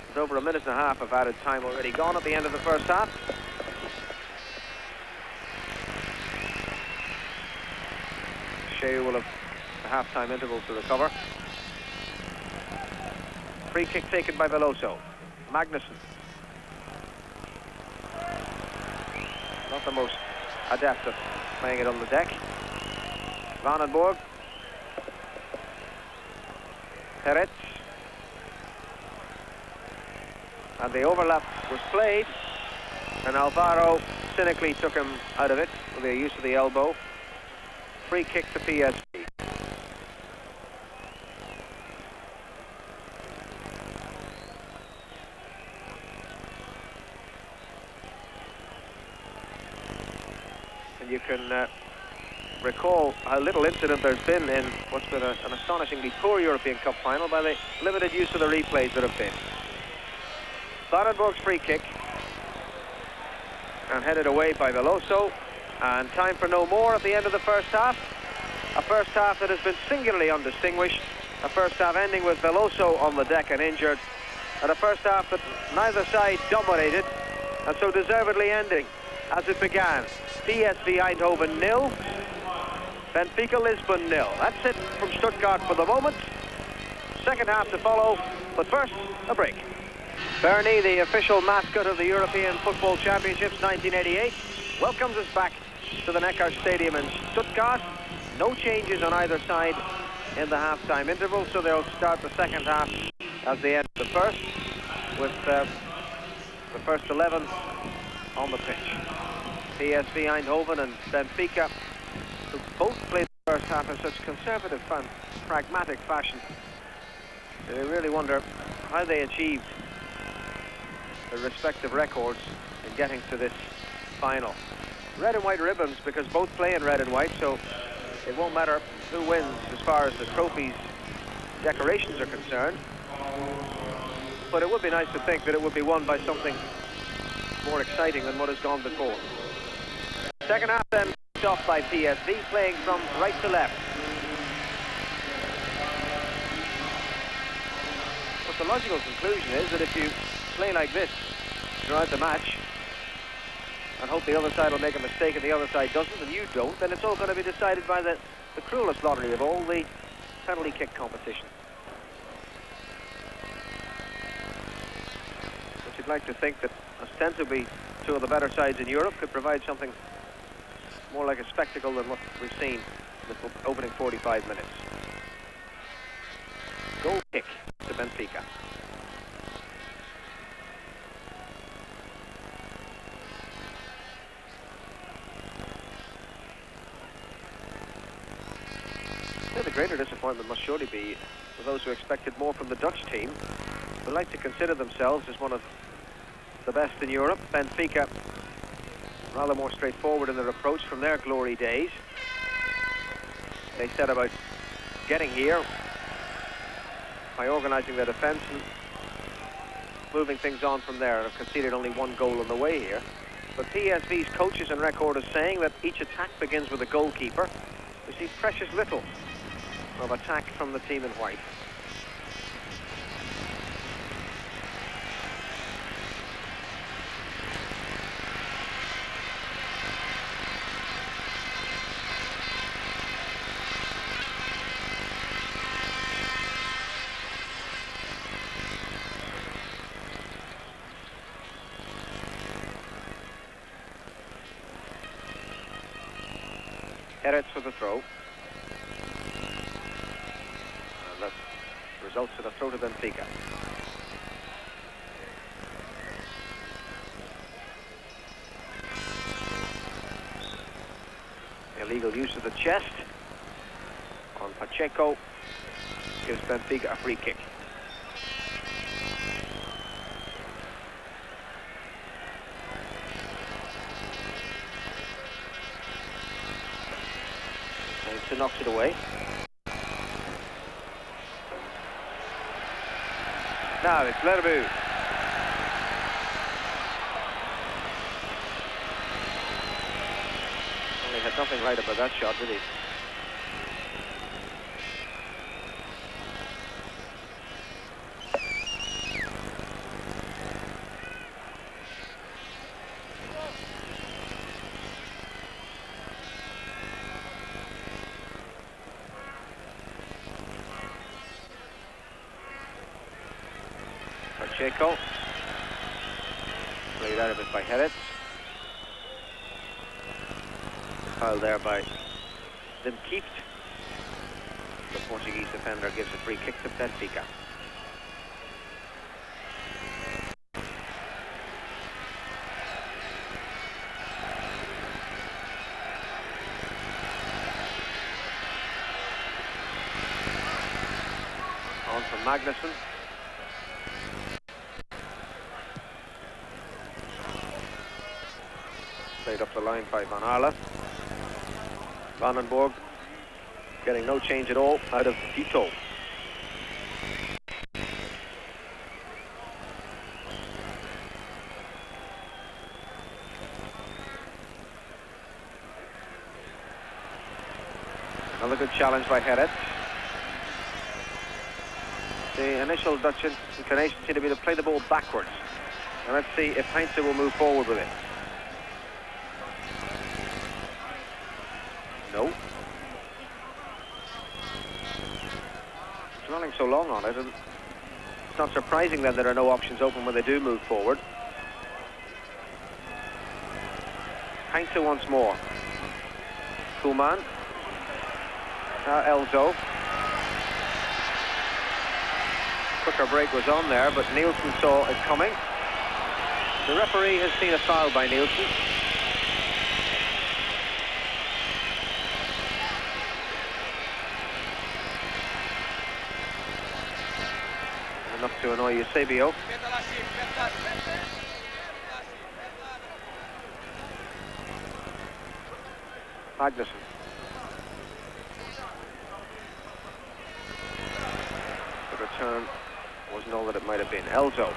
There's over a minute and a half of added time already gone at the end of the first half. Shea will have a half-time interval to recover. Free kick taken by Veloso. Magnussen. Not the most adept at playing it on the deck. Vandenborg. Peretz. And the overlap was played, and Alvaro cynically took him out of it with the use of the elbow. Free kick to PSV. And you can recall how little incident there's been in what's been an astonishingly poor European Cup final by the limited use of the replays that have been. Vandenborg's free kick, and headed away by Veloso, and time for no more at the end of the first half. A first half that has been singularly undistinguished, a first half ending with Veloso on the deck and injured, and a first half that neither side dominated, and so deservedly ending as it began. PSV Eindhoven 0, Benfica Lisbon 0. That's it from Stuttgart for the moment. Second half to follow, but first, a break. Bernie, the official mascot of the European Football Championships 1988, welcomes us back to the Neckar Stadium in Stuttgart. No changes on either side in the half-time interval, so they'll start the second half as they end the first, with the first 11 on the pitch. PSV Eindhoven and Benfica, who both played the first half in such conservative and pragmatic fashion. They really wonder how they achieved their respective records in getting to this final. Red and white ribbons, because both play in red and white, so it won't matter who wins as far as the trophies decorations are concerned. But it would be nice to think that it would be won by something more exciting than what has gone before. Second half then off by PSV, playing from right to left. But the logical conclusion is that if you play like this throughout the match and hope the other side will make a mistake and the other side doesn't and you don't, then it's all going to be decided by the cruelest lottery of all, the penalty kick competition, which you'd like to think that ostensibly two of the better sides in Europe could provide something more like a spectacle than what we've seen in the opening 45 minutes. Goal kick to Benfica. The greater disappointment must surely be for those who expected more from the Dutch team, who like to consider themselves as one of the best in Europe. Benfica, rather more straightforward in their approach from their glory days. They set about getting here by organising their defence and moving things on from there, and have conceded only one goal on the way here. But PSV's coaches and record is saying that each attack begins with a goalkeeper. We see precious little of attack from the team in white. Herets for the throw. And that results in a throw to Benfica. Illegal use of the chest on Pacheco gives Benfica a free kick. And knocks it away. Now it's Lerbu. Well, he had nothing right about that shot, did he? Pacheco. Played out of it by Herets. Foul there by Limkieft. The Portuguese defender gives a free kick to Benfica. On from Magnussen. Played up the line by Van Arle. Vandenborg getting no change at all out of Tito. Another good challenge by Herets. The initial Dutch inclination seemed to be to play the ball backwards. And let's see if Heinze will move forward with it. No. Dwelling so long on it, and it's not surprising then there are no options open when they do move forward. Heinze once more. Koeman. Elzo. Quicker break was on there, but Nielsen saw it coming. The referee has seen a foul by Nielsen. Enough to annoy Eusebio. Magnussen. The return wasn't all that it might have been. Elzo.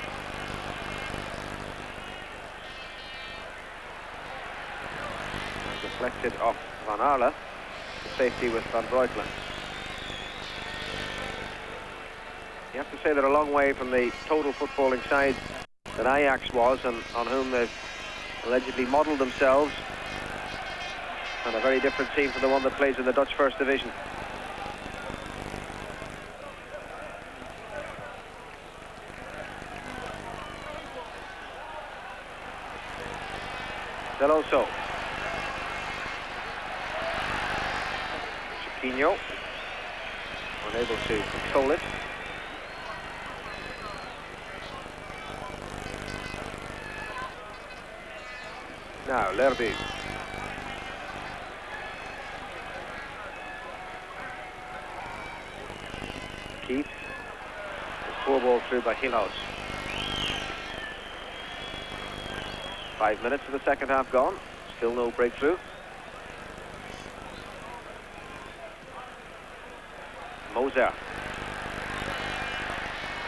Deflected off Van Arle. To safety with Van Breukelen. You have to say they're a long way from the total footballing side that Ajax was, and on whom they've allegedly modelled themselves, and a very different team from the one that plays in the Dutch First Division. Deloso. Chiquinho. Unable to control it. Now, Lerby. Keeps. Poor ball through by Hilaus. 5 minutes of the second half gone. Still no breakthrough. Moser.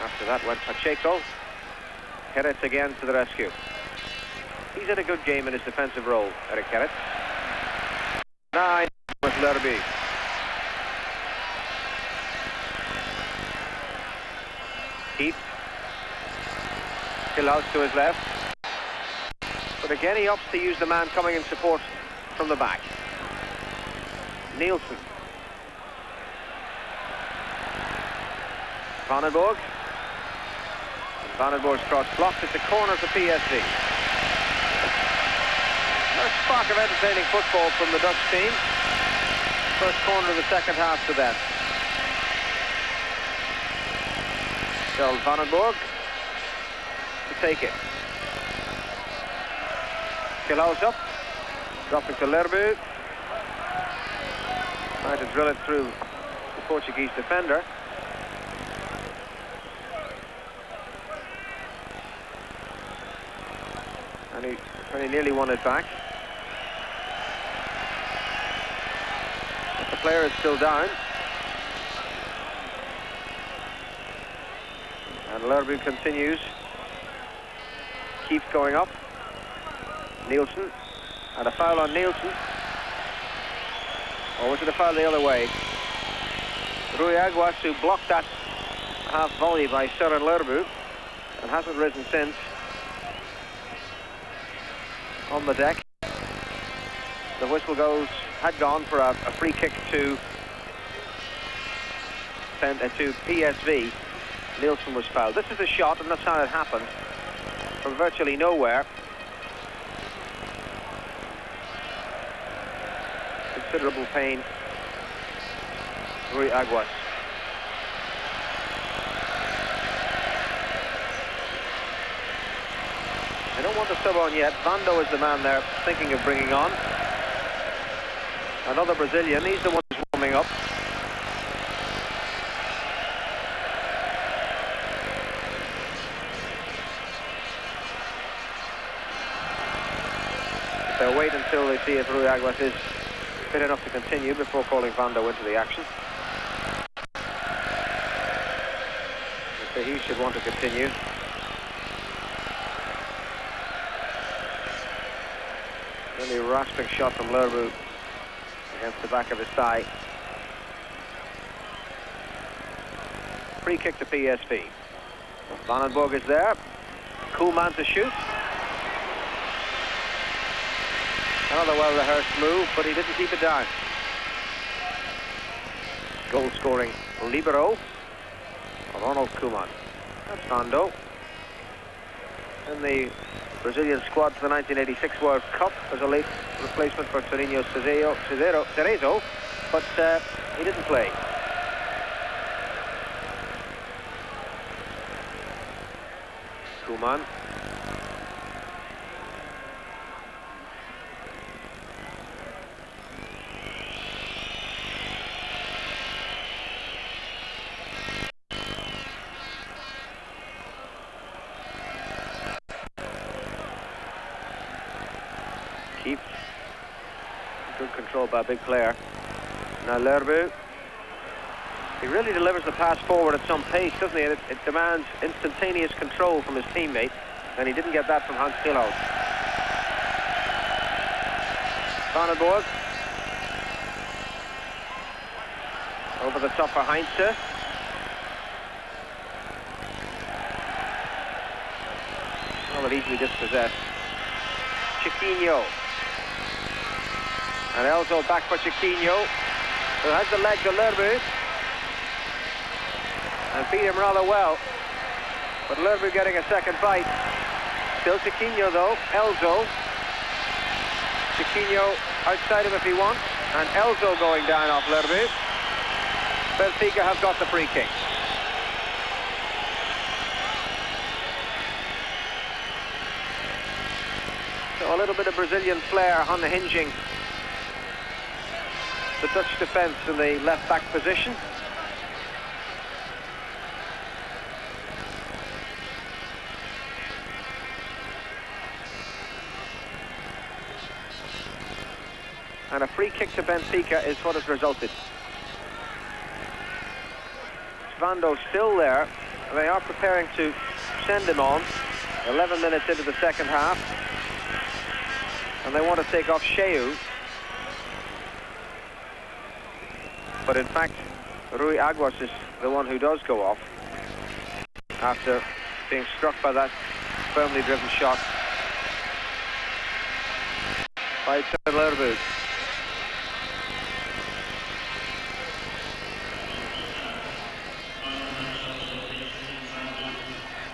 After that went Pacheco. Keretz again to the rescue. He's had a good game in his defensive role, Eric Keretz. 9 with Lerby. Keeps. Hilaus to his left. But again he opts to use the man coming in support from the back. Nielsen. Vandenborg. Vandenborg's cross blocked at the corner for PSV. A spark of entertaining football from the Dutch team. First corner of the second half to them. So Vandenborg to take it. Hilaus up, dropping to Lerby. Trying to drill it through the Portuguese defender. And he very nearly won it back. But the player is still down. And Lerby continues. Keeps going up. Nielsen. And a foul on Nielsen. Or was it a foul the other way? Rui Aguas, who blocked that half volley by Søren Lerby and hasn't risen since. On the deck. The whistle had gone for a free kick to PSV. Nielsen was fouled. This is a shot, and that's how it happened. From virtually nowhere. Considerable pain. Rui Aguas. They don't want the sub on yet. Vando is the man they're thinking of bringing on. Another Brazilian. He's the one who's warming up. They'll wait until they see if Rui Aguas is fit enough to continue before calling Vando into the action. So he should want to continue. Really rasping shot from Lerby against the back of his thigh. Free kick to PSV. Vandenborg is there. Koeman to shoot. Another well-rehearsed move, but he didn't keep it down. Goal-scoring libero, Ronald Koeman. That's Vando. In the Brazilian squad for the 1986 World Cup as a late replacement for Torinho Cerezo, but he didn't play. Koeman. Keeps good control by a big player. Now Lerby. He really delivers the pass forward at some pace, doesn't he? It demands instantaneous control from his teammate, and he didn't get that from Hans Hilaus. Vandenborg. Over the top for Heinze. Well, but easily dispossessed. Chiquinho. And Elzo back for Chiquinho, who has the leg to Lerby. And beat him rather well. But Lerby getting a second bite. Still Chiquinho though. Elzo. Chiquinho outside him if he wants, and Elzo going down off Lerbu. Benfica have got the free kick. So a little bit of Brazilian flair unhinging the Dutch defence in the left-back position. And a free kick to Benfica is what has resulted. Svando still there. They are preparing to send him on. 11 minutes into the second half. And they want to take off Sheu. But in fact, Rui Aguas is the one who does go off after being struck by that firmly driven shot by Lerbu.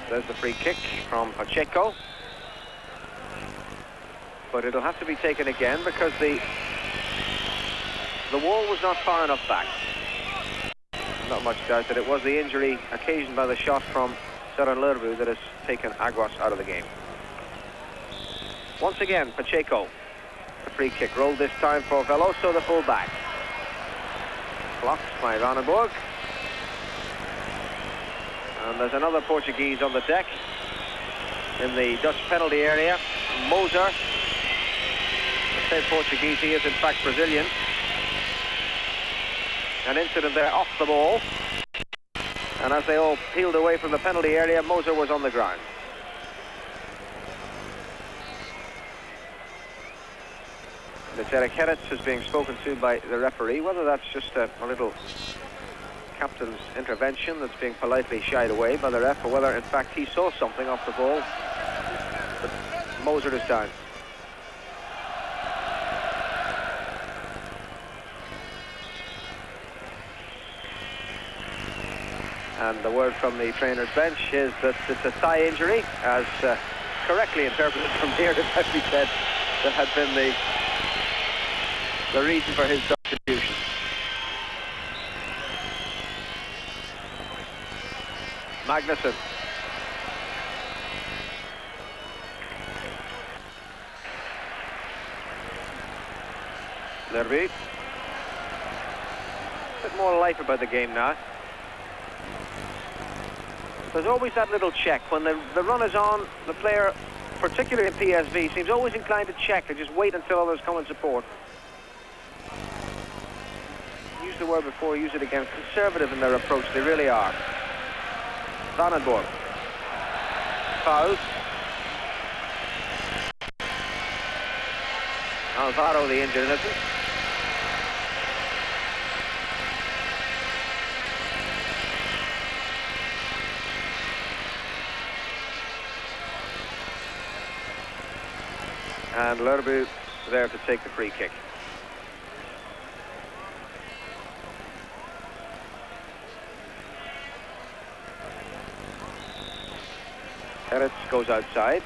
There's the free kick from Pacheco. But it'll have to be taken again because the wall was not far enough back. Not much doubt that it was the injury occasioned by the shot from Zoran Lerbu that has taken Aguas out of the game. Once again, Pacheco. The free kick rolled this time for Veloso, the full-back. Blocked by Vandenborg. And there's another Portuguese on the deck in the Dutch penalty area. Moser. I said Portuguese, he is in fact Brazilian. An incident there off the ball. And as they all peeled away from the penalty area, Moser was on the ground. And Eric Herretz is being spoken to by the referee. Whether that's just a little captain's intervention that's being politely shied away by the ref, or whether in fact he saw something off the ball. But Moser is down. And the word from the trainer's bench is that it's a thigh injury, as correctly interpreted from here, it might be said, that had been the reason for his substitution. Magnussen. Lerby. A bit more life about the game now. There's always that little check. When the run is on, the player, particularly in PSV, seems always inclined to check. They just wait until others come and support. Use the word before, use it again. Conservative in their approach, they really are. Vandenborg. Foul. Alvaro, the injured innocent. And Lerbu there to take the free kick. Herretz goes outside.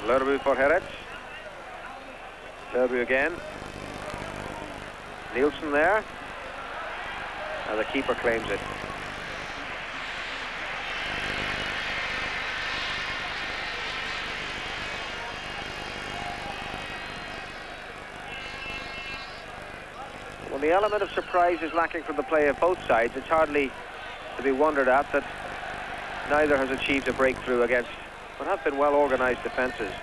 Lerbu for Herretz. Lerbu again. Nielsen there. And the keeper claims it. When the element of surprise is lacking from the play of both sides, it's hardly to be wondered at that neither has achieved a breakthrough against what have been well-organised defences.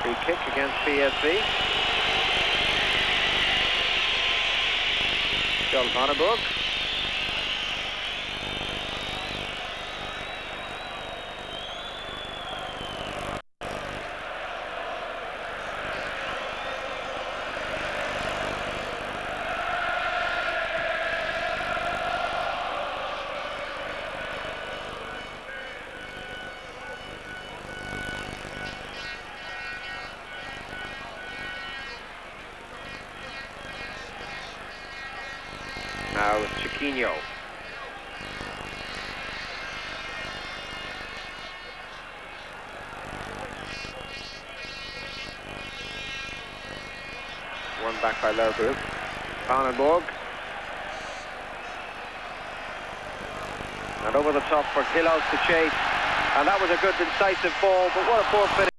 Free kick against PSV. John Vandenborg. now with Chiquinho. One back by Lerbu. Vandenborg. And over the top for Hillout to chase. And that was a good incisive ball, but what a poor finish.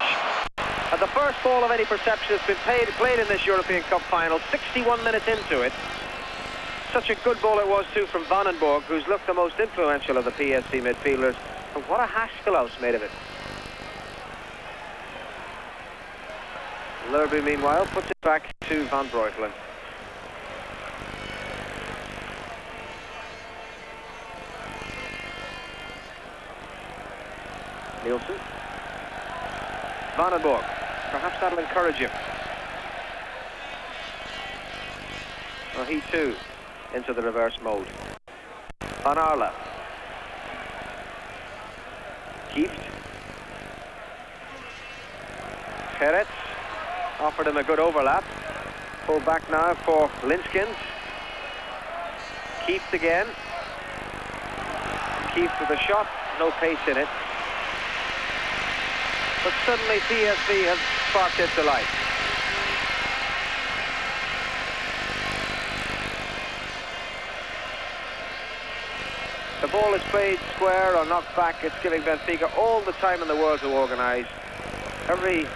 And the first ball of any perception has been played in this European Cup final, 61 minutes into it. Such a good ball it was too from Vandenborg, who's looked the most influential of the PSV midfielders. And what a Haskellhouse made of it. Lerby, meanwhile, puts it back to Van Breukelen. Nielsen. Vandenborg. Perhaps that'll encourage him. Well, he too into the reverse mode. Van Arle. Kieft. Gerrits offered him a good overlap. Pull back now for Linskens. Kieft again. Kieft with a shot, no pace in it. But suddenly PSV has sparked it to life. The ball is played square or knocked back. It's giving Benfica all the time in the world to organise. Every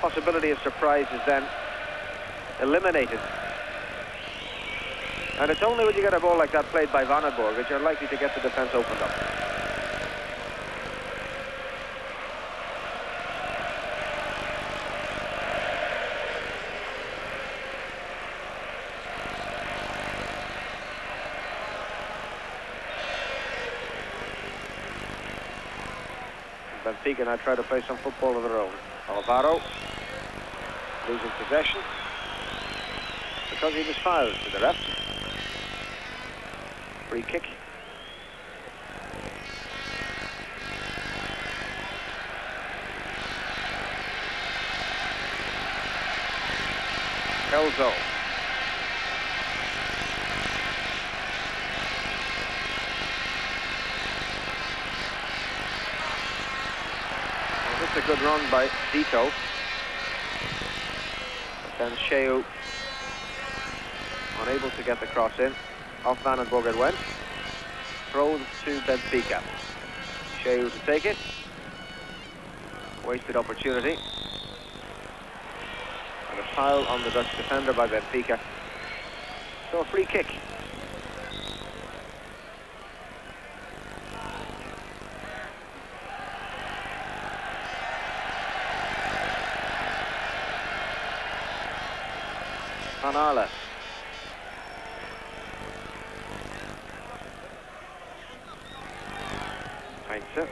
possibility of surprise is then eliminated. And it's only when you get a ball like that played by Vandenborg that you're likely to get the defence opened up. Benfica now try to play some football of their own. Alvaro losing possession because he was fouled to the left. Free kick. Kelso. A good run by Dito. But then Sheu unable to get the cross in. Off Vandenborg it went. Throw to Benfica. Sheu to take it. Wasted opportunity. And a foul on the Dutch defender by Benfica. So a free kick. Van Arle. Heinze.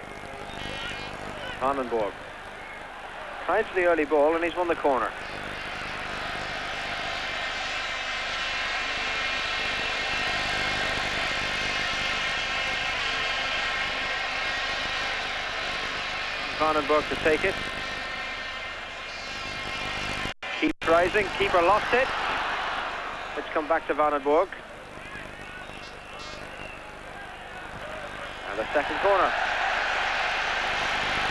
Vandenborg. Tried for the early ball and he's won the corner. Vandenborg to take it. Keeps rising. Keeper lost it. Let's come back to Vandenborg. And the second corner.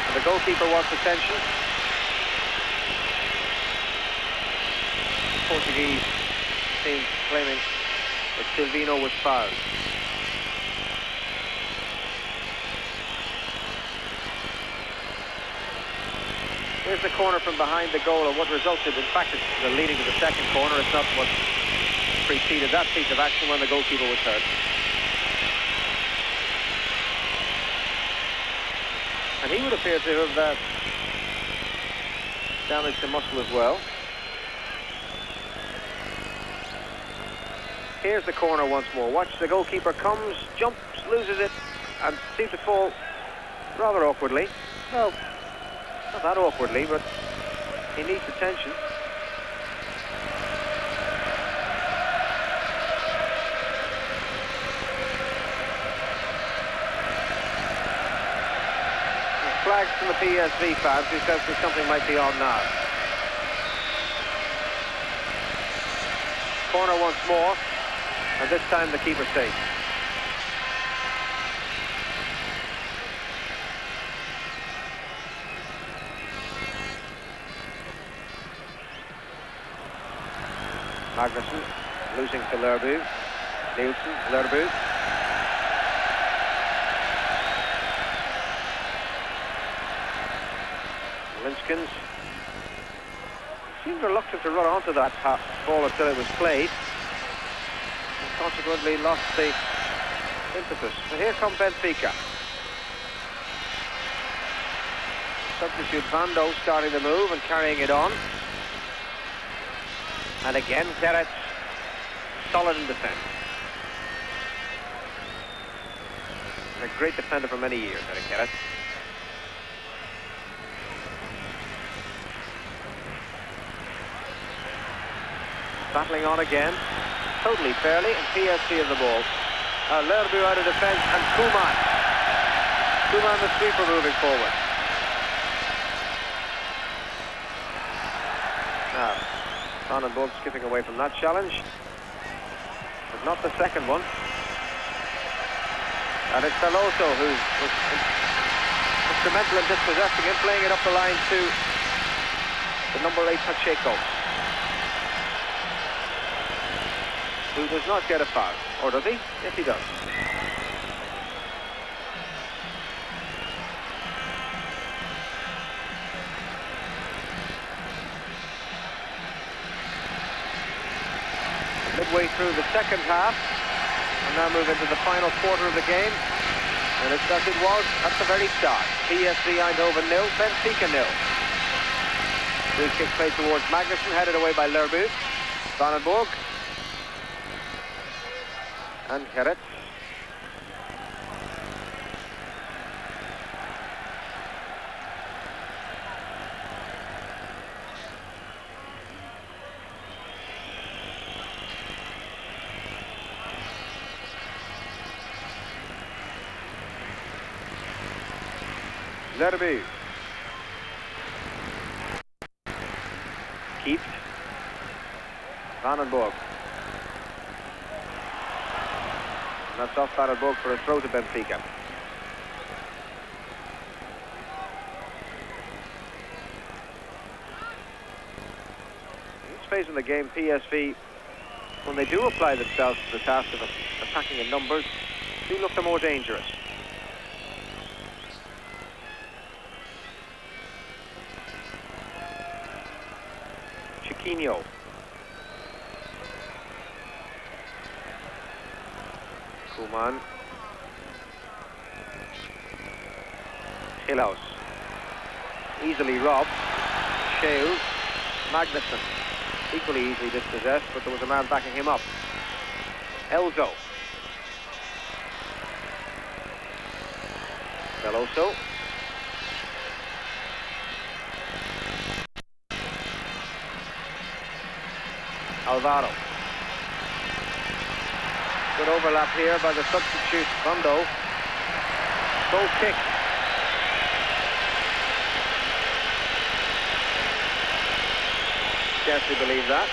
And the goalkeeper wants attention. The Portuguese team claiming that Silvino was fouled. Here's the corner from behind the goal, and what resulted, in fact, it's the leading to the second corner. It's not what preceded that piece of action when the goalkeeper was hurt. And he would appear to have damaged the muscle as well. Here's the corner once more. Watch, the goalkeeper comes, jumps, loses it, and seems to fall rather awkwardly. Well, not that awkwardly, but he needs attention. Flags from the PSV fans who says that something might be on now. Corner once more. And this time the keeper safe. Magnussen losing to Lerbu. Nielsen, Lerbu. Linskens seemed reluctant to run onto that ball until it was played, and consequently lost the impetus. But here come Benfica. Substitute Vando starting the move and carrying it on. And again, Gerrits solid in defence. A great defender for many years, Eric Gerrits. Battling on again, totally fairly, and PSV of the ball. Lerbu out of defence, and Koeman. Koeman the sweeper moving forward. Now, Vandenborg skipping away from that challenge, but not the second one. And it's Veloso who was instrumental in dispossessing him, playing it up the line to the number 8 Pacheco, who does not get a foul. Or does he? Yes, he does. Midway through the second half, and now move into the final quarter of the game. And it's as it was at the very start. PSV Eindhoven 0, Benfica 0. Free kick played towards Magnussen, headed away by Lerbu. Vandenborg. And Gerrits. Lerbu. Keeps. Vandenborg. That's off Vandenborg for a throw to Benfica. In this phase of the game, PSV, when they do apply themselves to the task of attacking in numbers, do look the more dangerous. Chiquinho. Koeman. Hilhaus. Easily robbed. Scheel. Magnussen. Equally easily dispossessed, but there was a man backing him up. Elzo. Veloso. Alvaro. Good overlap here by the substitute, Vando. Goal kick. Scarcely believe that.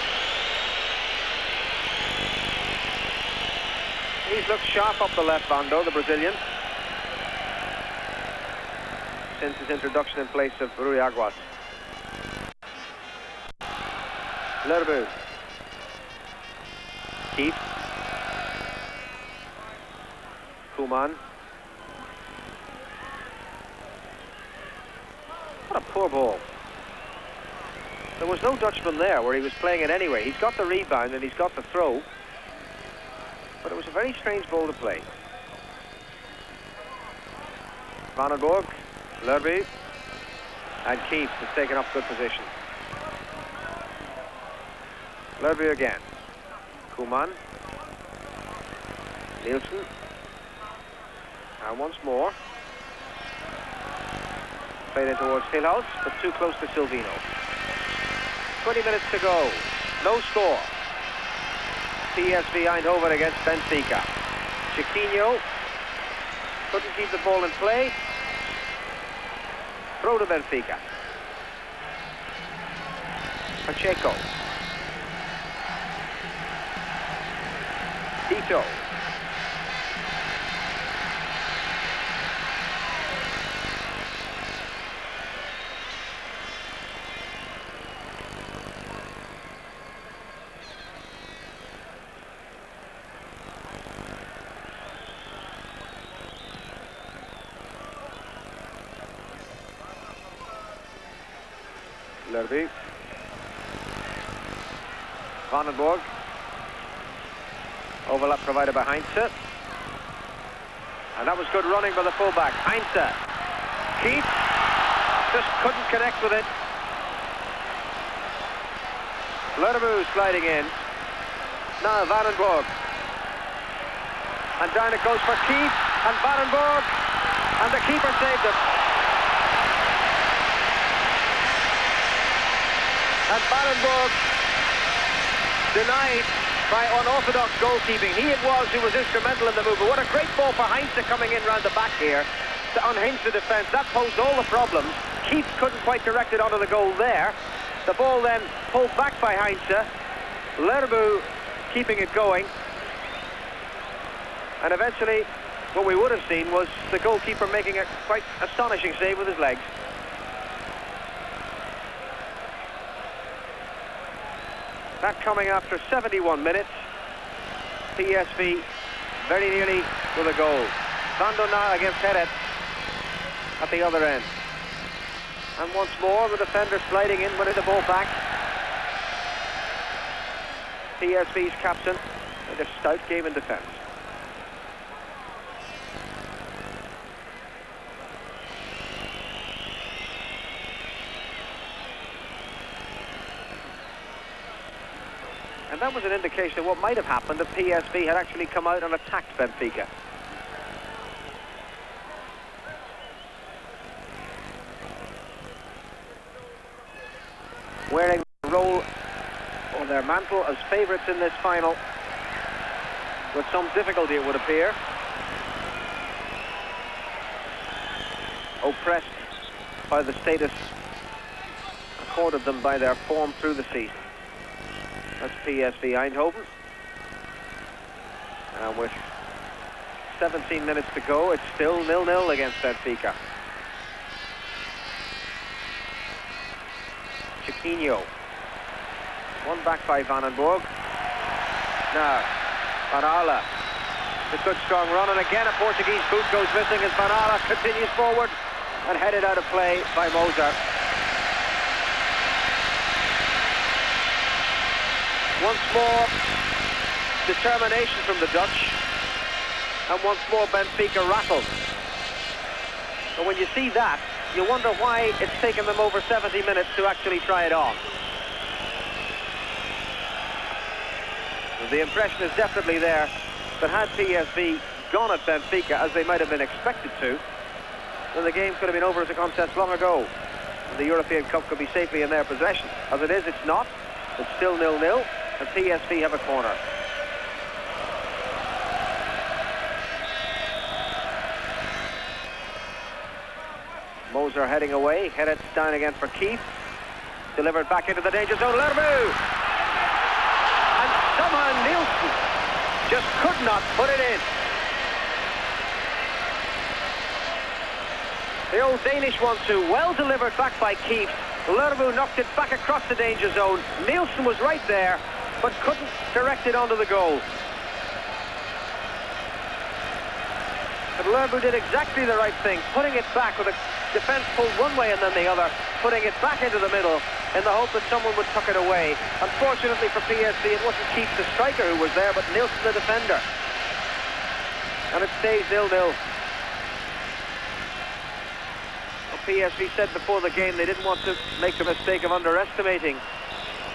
He's looked sharp up the left, Vando, the Brazilian, since his introduction in place of Rui Aguas. Lerbu. Keith. Koeman. What a poor ball. There was no Dutchman there where he was playing it anyway. He's got the rebound and he's got the throw. But it was a very strange ball to play. Vandenborg, Lerbu, and Keith has taken up good position. Lerbu again. Koeman. Nielsen. And once more. Played in towards Hilhaus, but too close to Silvino. 20 minutes to go. No score. PSV Eindhoven against Benfica. Chiquinho couldn't keep the ball in play. Throw to Benfica. Pacheco. Tito. Lerby. Vandenborg. Overlap provided by Heinze. And that was good running by the fullback. Heinze. Keith just couldn't connect with it. Lerby sliding in. Now Vandenborg. And down it goes for Keith. And Vandenborg. And the keeper saved it. And Vandenborg denied by unorthodox goalkeeping. He it was who was instrumental in the move. But what a great ball for Heinze coming in round the back here to unhinge the defence. That posed all the problems. Keith couldn't quite direct it onto the goal there. The ball then pulled back by Heinze. Lerby keeping it going. And eventually, what we would have seen was the goalkeeper making a quite astonishing save with his legs. That coming after 71 minutes. PSV very nearly with a goal. Vandona against Heret at the other end. And once more the defender sliding in, winning the ball back. PSV's captain with a stout game in defence. And that was an indication of what might have happened if PSV had actually come out and attacked Benfica. Wearing the role on their mantle as favourites in this final, with some difficulty it would appear. Oppressed by the status accorded them by their form through the season. That's PSV Eindhoven. And with 17 minutes to go, it's still 0-0 against Benfica. Chiquinho. One back by Vandenborg. Now, Van Aarle. A good strong run, and again a Portuguese boot goes missing as Van Aarle continues forward and headed out of play by Moser. Once more, determination from the Dutch, and once more Benfica rattled. But when you see that, you wonder why it's taken them over 70 minutes to actually try it on. The impression is definitely there that had PSV gone at Benfica as they might have been expected to, then the game could have been over as a contest long ago. And the European Cup could be safely in their possession. As it is, it's not. It's still 0-0. And PSV have a corner. Moser heading away. Headed down again for Keith. Delivered back into the danger zone. Lerby! And somehow Nielsen just could not put it in. The old Danish 1-2. Well delivered back by Keith. Lerby knocked it back across the danger zone. Nielsen was right there, but couldn't direct it onto the goal. But Lerby did exactly the right thing, putting it back with a defence pulled one way and then the other, putting it back into the middle in the hope that someone would tuck it away. Unfortunately for PSV, it wasn't Keith the striker who was there, but Nielsen the defender. And it stays 0-0. Well, PSV said before the game they didn't want to make the mistake of underestimating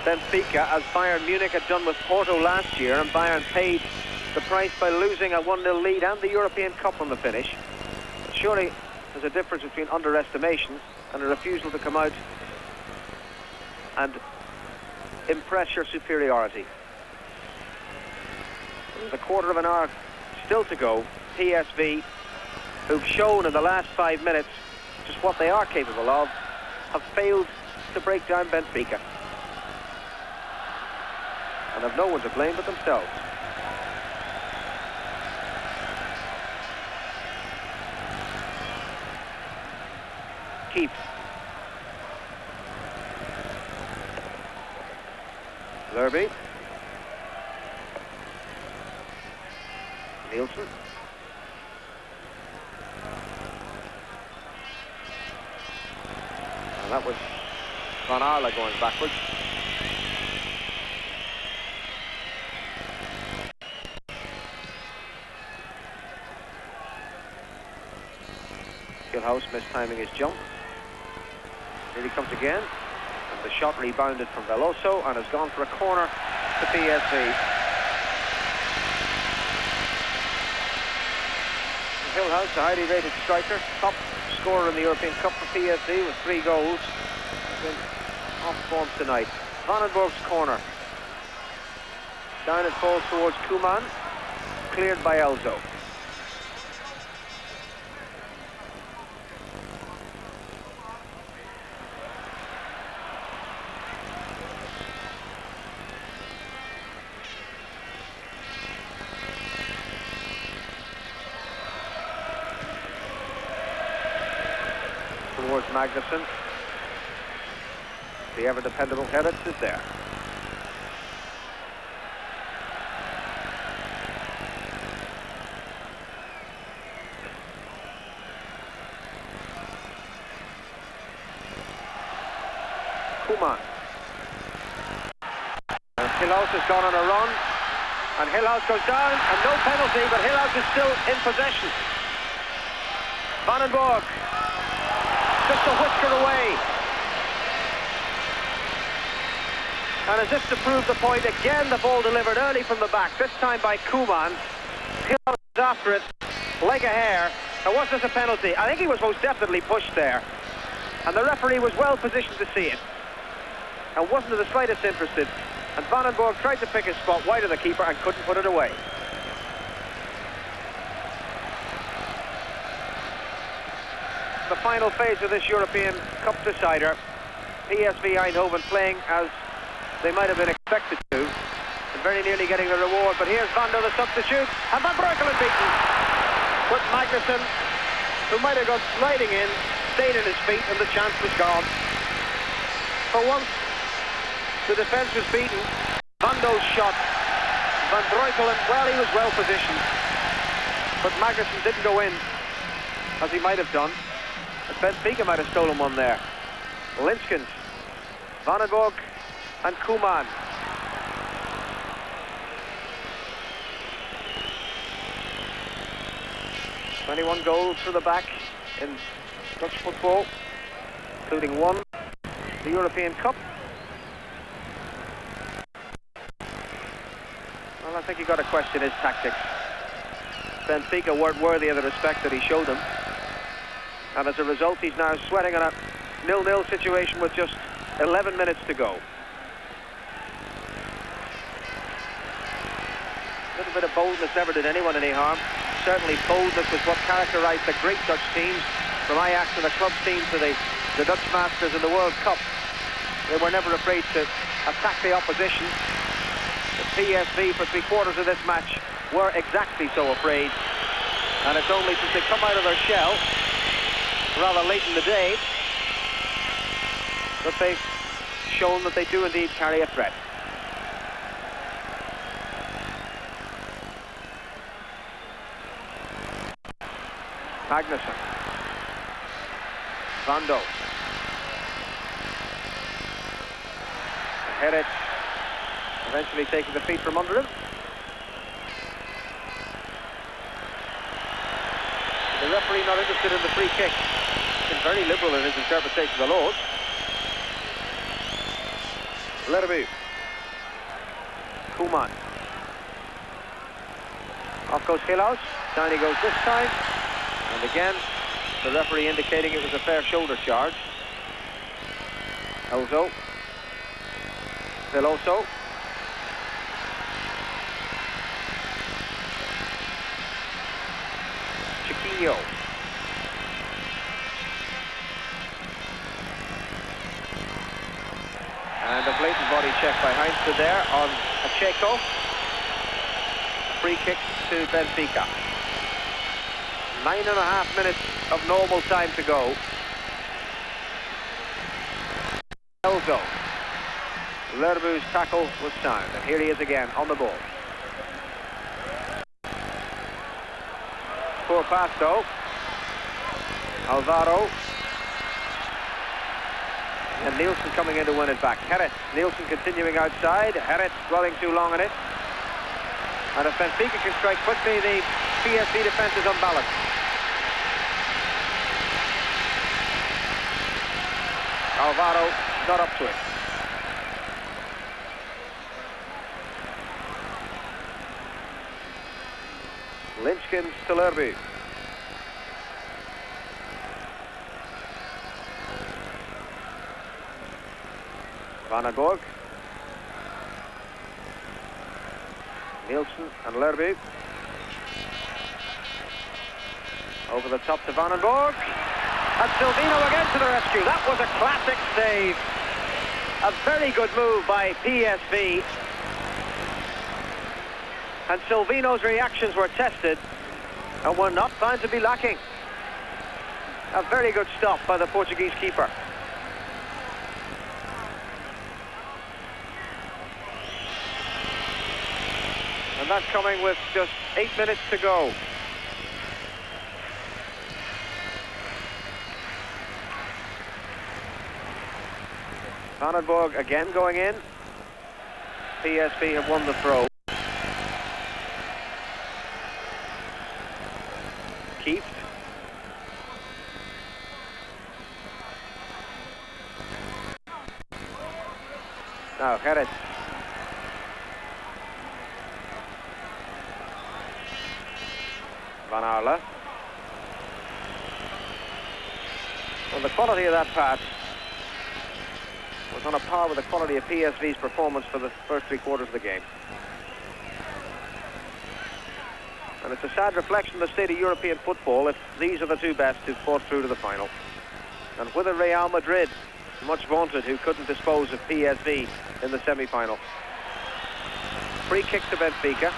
Benfica, as Bayern Munich had done with Porto last year, and Bayern paid the price by losing a 1-0 lead and the European Cup on the finish. But surely there's a difference between underestimation and a refusal to come out and impress your superiority. There's a quarter of an hour still to go. PSV, who've shown in the last 5 minutes just what they are capable of, have failed to break down Benfica. And have no one to blame but themselves. keep. Lerby. Nielsen. And that was Van Arle going backwards. Hillhouse mistiming his jump. Here he comes again. And the shot rebounded from Veloso and has gone for a corner to PSV. Hillhouse, a highly rated striker, top scorer in the European Cup for PSV with 3 goals. He's been off form tonight. Vandenborg's corner. Down it falls towards Koeman. Cleared by Elzo. Towards Magnuson. The ever-dependable Herretz is there. Koeman. And Hillhouse has gone on a run. And Hillhouse goes down, and no penalty, but Hillhouse is still in possession. Vandenborg. Just a whisker away. And as if to prove the point, again the ball delivered early from the back, this time by Koeman. Hillhouse is after it, like a hare. Now, was this a penalty? I think he was most definitely pushed there. And the referee was well positioned to see it. And wasn't in the slightest interested. And Vandenborg tried to pick his spot wide of the keeper and couldn't put it away. The final phase of this European Cup decider. PSV Eindhoven playing as they might have been expected to, and very nearly getting the reward. But here's Van der, the substitute, and Van Breukelen beaten. But Magnuson, who might have gone sliding in, stayed in his feet, and the chance was gone. For once, the defence was beaten. Van Do's shot. Van Breukelen, well, he was well positioned, but Magnuson didn't go in, as he might have done. Benfica might have stolen one there. Linskens, Vandenborg and Koeman. "21 goals for the back in Dutch football, including one, the European Cup." Well, I think you've got to question his tactics. Benfica weren't worthy of the respect that he showed them. And as a result, he's now sweating on a 0-0 situation with just 11 minutes to go. A little bit of boldness never did anyone any harm. Certainly boldness was what characterised the great Dutch teams, from Ajax to the club team to the Dutch Masters in the World Cup. They were never afraid to attack the opposition. The PSV for 3/4 of this match were exactly so afraid. And it's only since they come out of their shell rather late in the day that they've shown that they do indeed carry a threat. Magnuson. Van Do. Herretz eventually taking the feet from under him. The referee not interested in the free kick. He's been very liberal in his interpretation of the laws. Lerby. Koeman. Off goes Hillhouse. Down he goes this time. And again, the referee indicating it was a fair shoulder charge. Elzo. Veloso. Chiquinho. And a blatant body check by Heinze there on Pacheco. Free kick to Benfica. 9.5 minutes of normal time to go. Elzo. Lerbu's tackle was sound, and here he is again on the ball. Poor pass though. Alvaro. And Nielsen coming in to win it back. Herret. Nielsen continuing outside. Herret dwelling too long on it. And if Benfica can strike quickly, the PSV defence is unbalanced. Alvaro not up to it. Lynchkins to Lerbu. Vandenborg. Nielsen and Lerbu. Over the top to Vandenborg. And Silvino again to the rescue. That was a classic save. A very good move by PSV. And Silvino's reactions were tested and were not found to be lacking. A very good stop by the Portuguese keeper. And that's coming with just 8 minutes to go. Vandenborg again going in. PSV have won the throw. Kieft. Now Herret. Van Aerle. Well, the quality of that pass was on a par with the quality of PSV's performance for the first 3 quarters of the game. And it's a sad reflection of the state of European football if these are the two best who've fought through to the final. And with a Real Madrid, much vaunted, who couldn't dispose of PSV in the semi-final. Free kick to Benfica.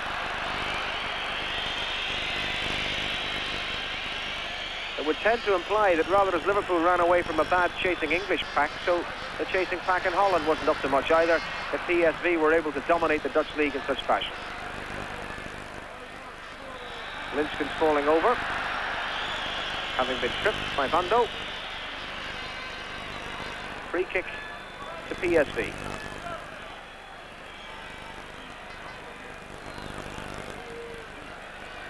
It would tend to imply that rather as Liverpool ran away from a bad chasing English pack, so the chasing pack in Holland wasn't up to much either, if PSV were able to dominate the Dutch league in such fashion. Linskin's falling over, having been tripped by Vando. Free kick to PSV.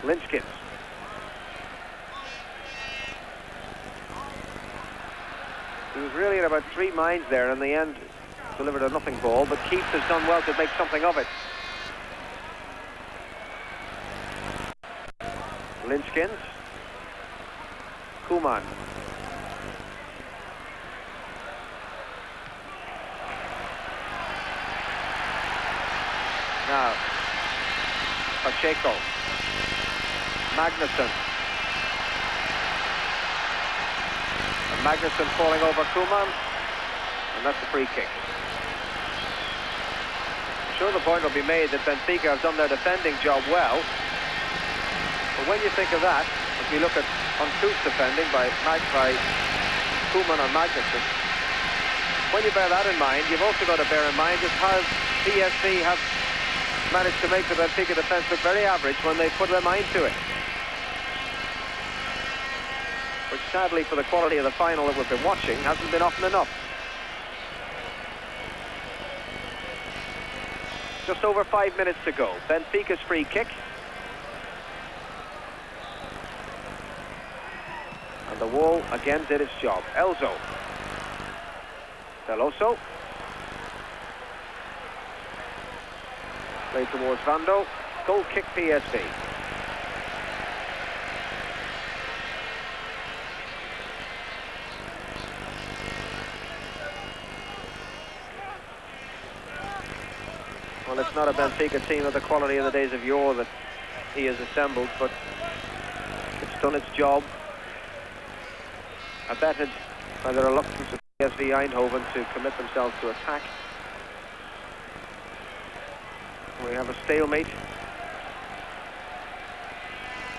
Linskins. He was really in about 3 minds there, and in the end delivered a nothing ball, but Kieft has done well to make something of it. Linskins. Koeman. Now, Pacheco. Magnusson. And Magnusson falling over Koeman, and that's a free kick. I'm sure the point will be made that Benfica have done their defending job well. But when you think of that, if you look at uncouth defending by Koeman and Magnusson, when you bear that in mind, you've also got to bear in mind just how PSV have managed to make the Benfica defence look very average when they put their mind to it. Which sadly, for the quality of the final that we've been watching, hasn't been often enough. Just over 5 minutes to go. Benfica's free kick. And the wall again did its job. Elzo. Veloso. Play towards Vando. Goal kick PSV. Well, it's not a Benfica team of the quality of the days of yore that he has assembled, but it's done its job. Abetted by the reluctance of PSV Eindhoven to commit themselves to attack. We have a stalemate.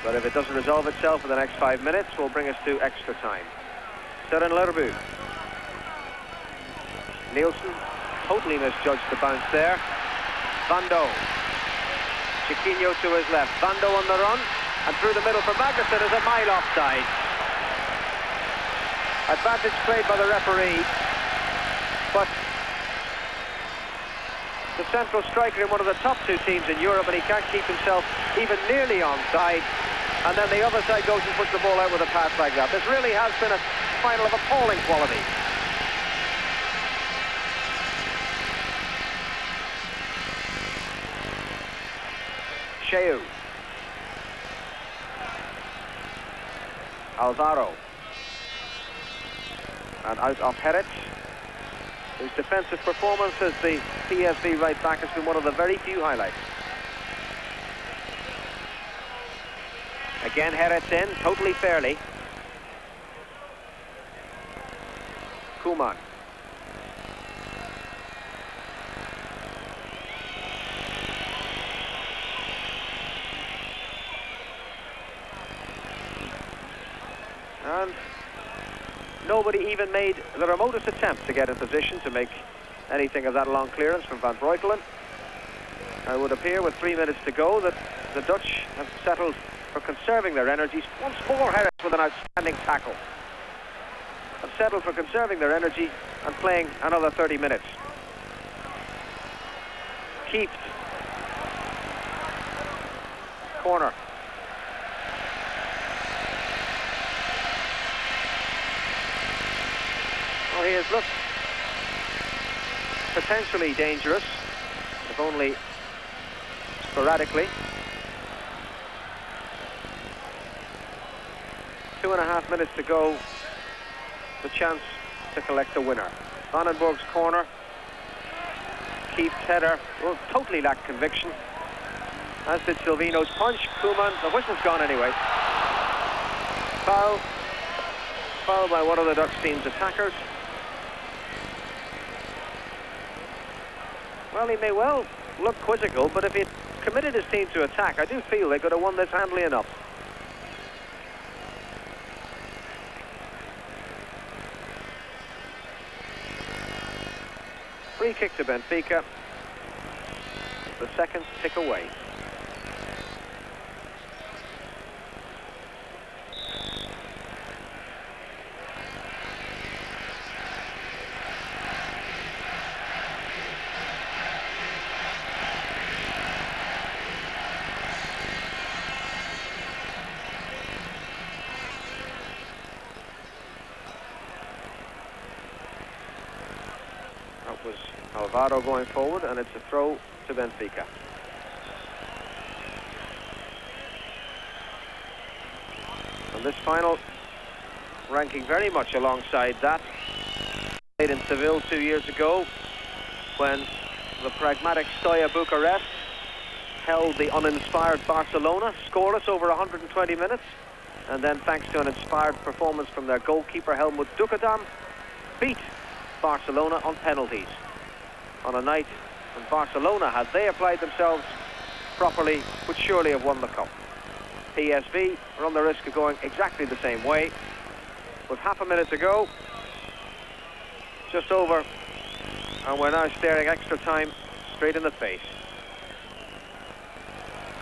But if it doesn't resolve itself in the next 5 minutes, we'll bring us to extra time. Søren Lerbu. Nielsen totally misjudged the bounce there. Vando. Chiquinho to his left. Vando on the run. And through the middle for Magnuson is a mile offside. Advantage played by the referee. But the central striker in one of the top two teams in Europe, and he can't keep himself even nearly onside. And then the other side goes and puts the ball out with a pass like that. This really has been a final of appalling quality. Sheu. Alvaro. And out of Herrera, whose defensive performance as the PSV right back has been one of the very few highlights. Again, Herrera in, totally fairly. Koeman. And nobody even made the remotest attempt to get in position to make anything of that long clearance from Van Breukelen. It would appear with 3 minutes to go that the Dutch have settled for conserving their energies. Once more, Herrera with an outstanding tackle. Have settled for conserving their energy and playing another 30 minutes. Kieft. Corner. Well, he has looked potentially dangerous, if only sporadically. 2.5 minutes to go. The chance to collect a winner. Vandenborg's corner. Kieft's header. Well, totally lacked conviction. As did Silvino's punch. Koeman. The whistle's gone anyway. Foul. Foul by one of the Dutch team's attackers. Well, he may well look quizzical, but if he'd committed his team to attack, I do feel they could have won this handily enough. Free kick to Benfica. The seconds tick away. That was Alvaro going forward, and it's a throw to Benfica. And this final ranking very much alongside that played in Seville 2 years ago, when the pragmatic Stoia Bucharest held the uninspired Barcelona scoreless over 120 minutes, and then thanks to an inspired performance from their goalkeeper Helmut Dukadam, beat Barcelona on penalties on a night when Barcelona, had they applied themselves properly, would surely have won the cup. PSV run the risk of going exactly the same way. With half a minute to go, just over, and we're now staring extra time straight in the face.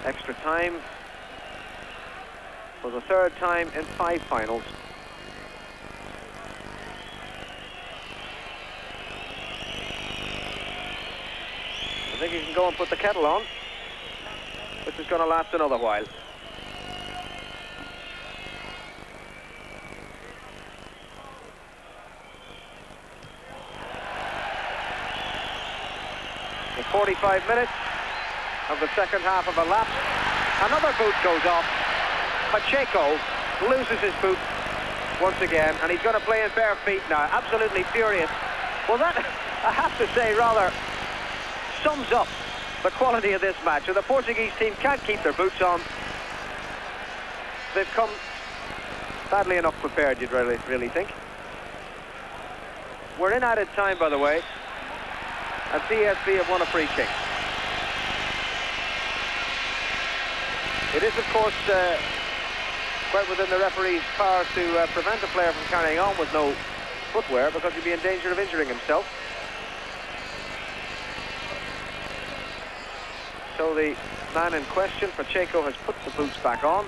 Extra time for the third time in 5 finals. I think he can go and put the kettle on, which is going to last another while. The 45 minutes of the second half of a lap. Another boot goes off. Pacheco loses his boot once again, and he's going to play in bare feet now. Absolutely furious. Well, that, I have to say, rather sums up the quality of this match. And the Portuguese team can't keep their boots on. They've come badly enough prepared, you'd really think. We're in added time, by the way, and PSV have won a free kick. It is, of course, quite within the referee's power to prevent a player from carrying on with no footwear, because he'd be in danger of injuring himself. So the man in question, Pacheco, has put the boots back on.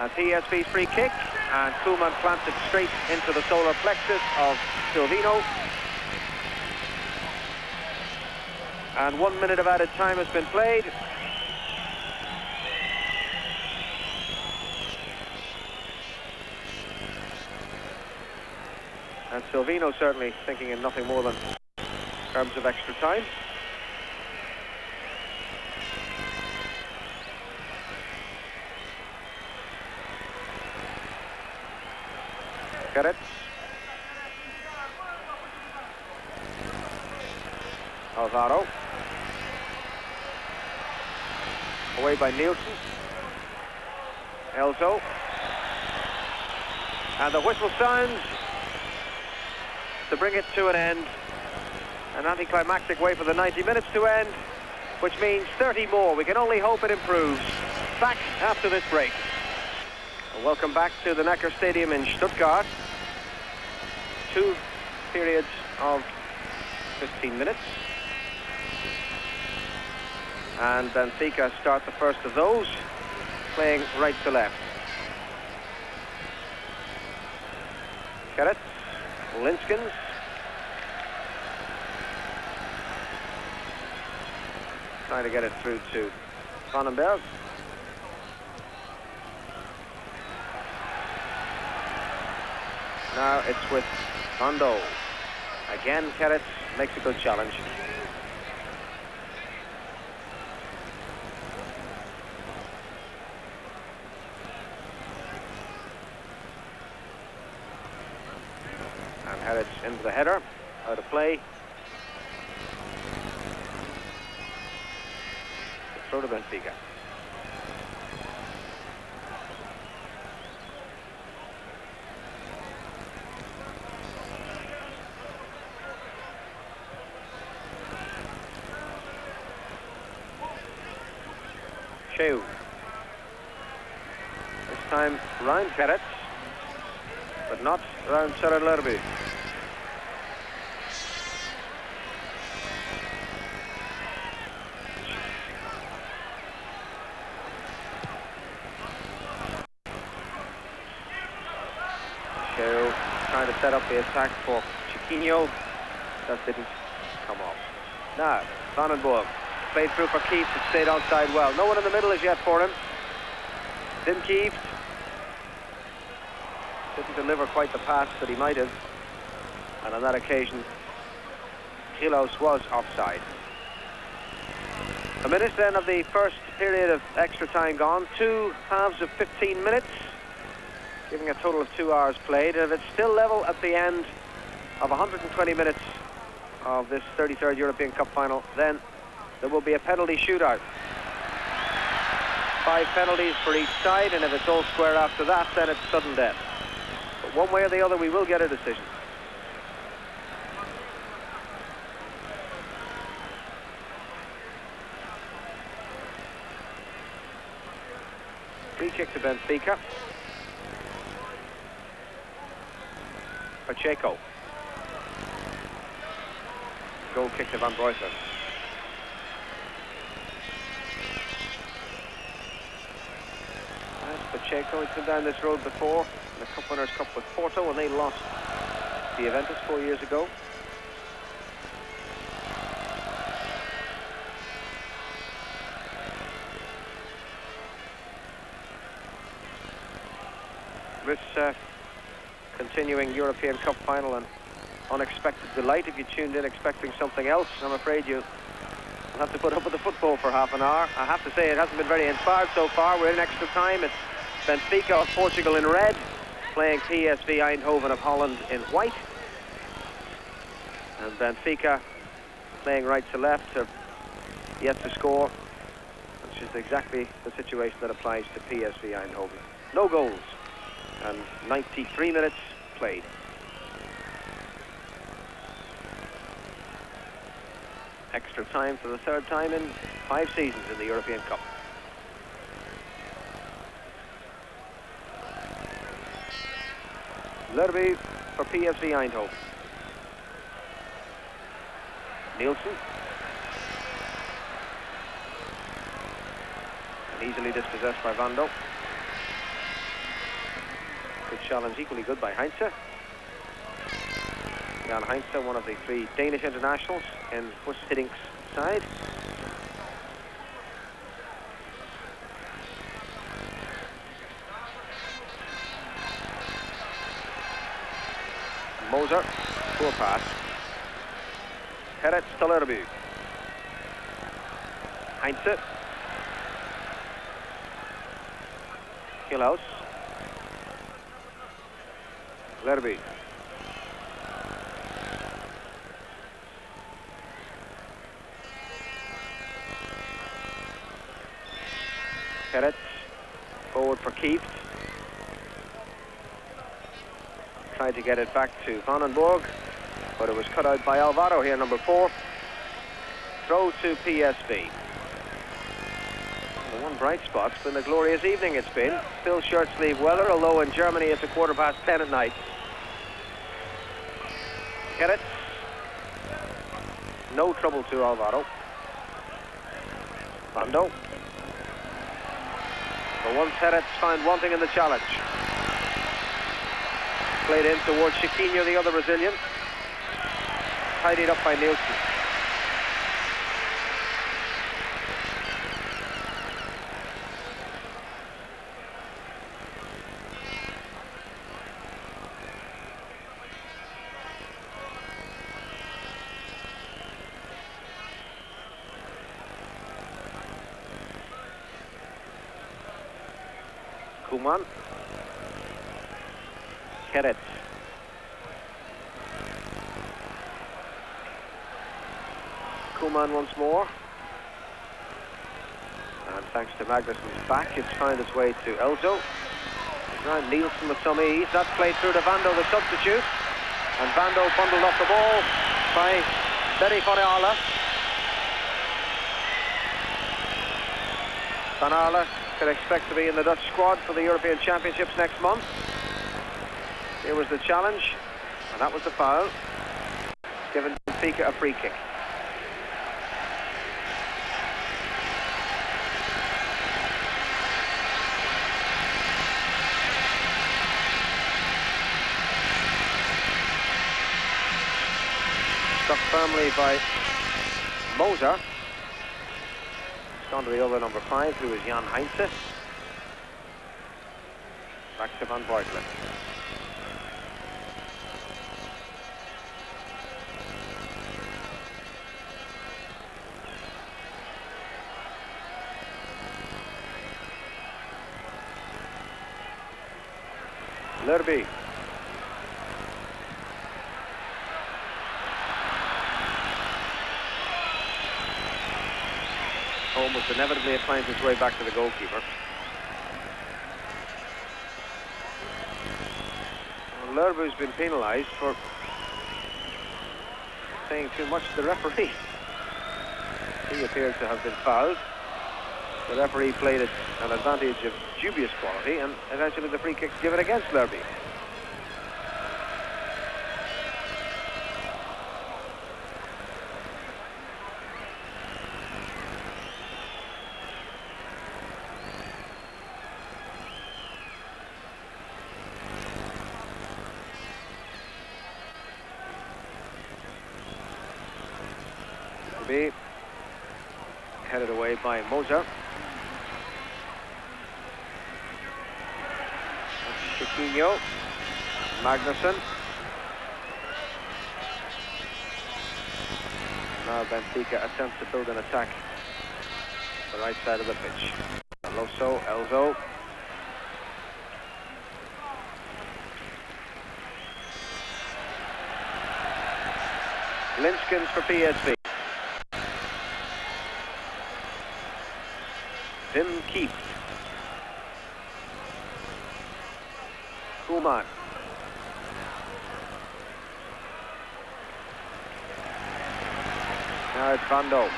And PSV's free kick, and Koeman plants it straight into the solar plexus of Silvino. And 1 minute of added time has been played. And Silvino certainly thinking in nothing more than terms of extra time. Get it. Alvaro. Away by Nielsen. Elzo. And the whistle sounds to bring it to an end. An anticlimactic way for the 90 minutes to end, which means 30 more. We can only hope it improves. Back after this break. Welcome back to the Neckar Stadium in Stuttgart. 2 periods of 15 minutes. And Benfica start the first of those, playing right to left. Get it? Linskens. Trying to get it through to Vandenberg. Now it's with Rondo. Again, Keretz makes a good challenge. And Keretz into the header. Out of play. Throw to Benfica. Sheu. This time round Keretz, but not round Serenlerby. Sheu trying to set up the attack for Chiquinho. That didn't come off. Now, Vandenberg. Played through for Kieft, it stayed outside well. No one in the middle as yet for him. Didn't Kieft. Didn't deliver quite the pass that he might have. And on that occasion, Kilos was offside. A minute then of the first period of extra time gone. 2 halves of 15 minutes, giving a total of 2 hours played. And if it's still level at the end of 120 minutes of this 33rd European Cup final, then there will be a penalty shootout. 5 penalties for each side, and if it's all square after that, then it's sudden death. But one way or the other, we will get a decision. Free kick to Benfica. Pacheco. Goal kick to Van Breukelen. Pacheco has been down this road before in the Cup Winners' Cup with Porto when they lost to Juventus 4 years ago. This continuing European Cup final, an unexpected delight. If you tuned in expecting something else, I'm afraid you'll have to put up with the football for half an hour. I have to say it hasn't been very inspired so far. We're in extra time. It's Benfica of Portugal in red, playing PSV Eindhoven of Holland in white. And Benfica playing right to left, have yet to score, which is exactly the situation that applies to PSV Eindhoven. No goals, and 93 minutes played. Extra time for the 3rd time in 5 seasons in the European Cup. Lerby for PSV Eindhoven. Nielsen. Easily dispossessed by Vando. Good challenge, equally good by Heinze. Jan Heinze, one of the 3 Danish internationals in Bus Hiddink's side. Moser, poor pass. Herretz to Lerby. Heinze. Hillhouse. Lerby. Herretz. Forward for Kieft. Tried to get it back to Vandenborg, but it was cut out by Alvaro here, number 4. Throw to PSV. The one bright spot's been the glorious evening it's been. Still short sleeve weather, although in Germany it's a 10:15 at night. Herretz. No trouble to Alvaro. Vando. But once Herretz found wanting in the challenge. Played in towards Chiquinho, the other Brazilian. Tidied up by Nielsen. Koeman. Herretz. Koeman once more. And thanks to Magnussen's back, it's found its way to Elzo. Now Nielsen with some ease. That's played through to Vando, the substitute. And Vando bundled off the ball by Berry van Aarle. Van Aarle could expect to be in the Dutch squad for the European Championships next month. Here was the challenge, and that was the foul. Given Benfica a free kick. Stuck firmly by Moser. It's gone to the other number 5, who is Jan Heinze. Back to Van Beutelen. Lerby. Almost inevitably it finds its way back to the goalkeeper. Well, Lerby's been penalised for saying too much to the referee. He appears to have been fouled. The referee played at an advantage of dubious quality, and eventually the free kick's given against Lerby. Lerby headed away by Moser. Chiquinho, Magnussen. Now Benfica attempts to build an attack on the right side of the pitch. Alonso, Elzo. Linskens for PSV. Wim Kieft. Koeman. Now it's Vando.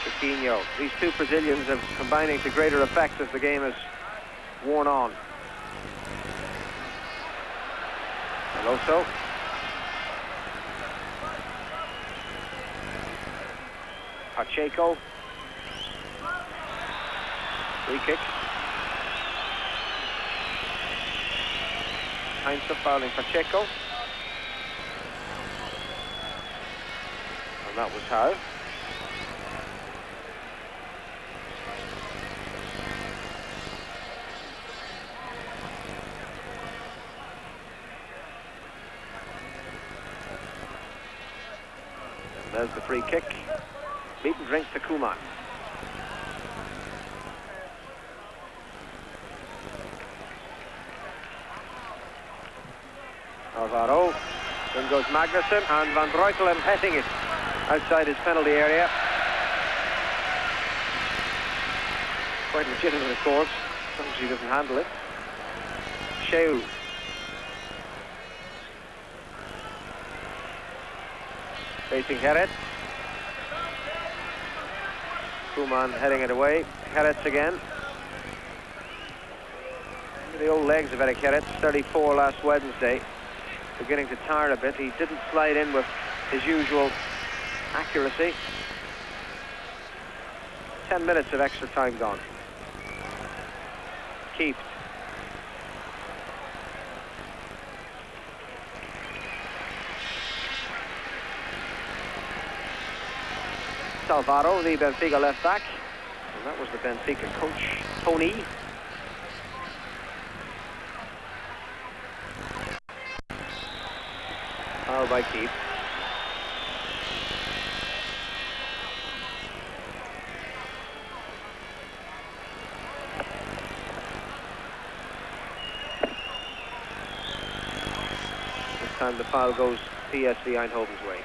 Chiquinho. These two Brazilians are combining to greater effect as the game has worn on. Alonso. Pacheco. Free kick. Heinz fouling Pacheco. And that was how. And there's the free kick. Meat and drink to Koeman. Alvaro, then goes Magnussen, and Van Breukelen heading it outside his penalty area. Quite legitimate, of course, as long as he doesn't handle it. Sheu. Facing Herret. Koeman heading it away. Herret again. The old legs of Eric Herret, 34 last Wednesday. Beginning to tire a bit. He didn't slide in with his usual accuracy. 10 minutes of extra time gone. Keep. Alvaro, the Benfica left back. And that was the Benfica coach, Tony. Foul by Keith. This time the foul goes PSV Eindhoven's way.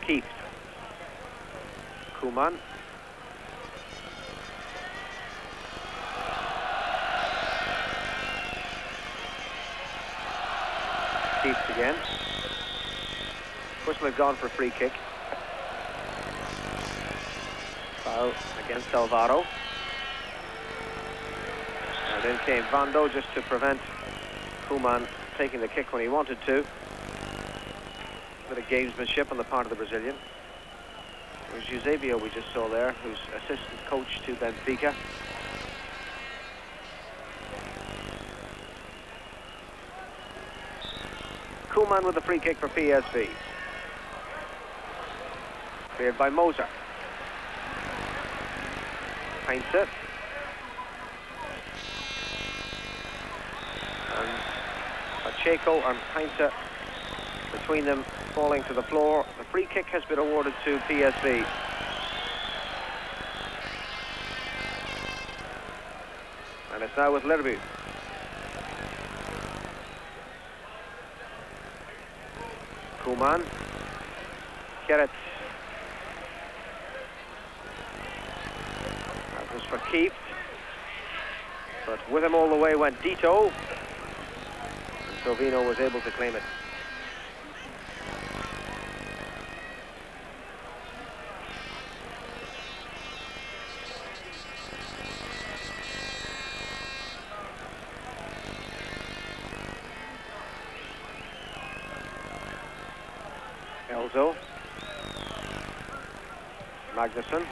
Keith. Koeman. Keith again. Whistle had gone for a free kick. Foul against Alvaro. And then came Vando just to prevent Koeman taking the kick when he wanted to. Bit of gamesmanship on the part of the Brazilian. It was Eusebio we just saw there, who's assistant coach to Benfica. Koeman with the free kick for PSV. Cleared by Moser. Heinze. And Pacheco and Heinze between them, falling to the floor. The free kick has been awarded to PSV. And it's now with Lerbu. Koeman. Gerrit. That was for Keith. But with him all the way went Dito. And Sovino was able to claim it. Elzo. Magnussen.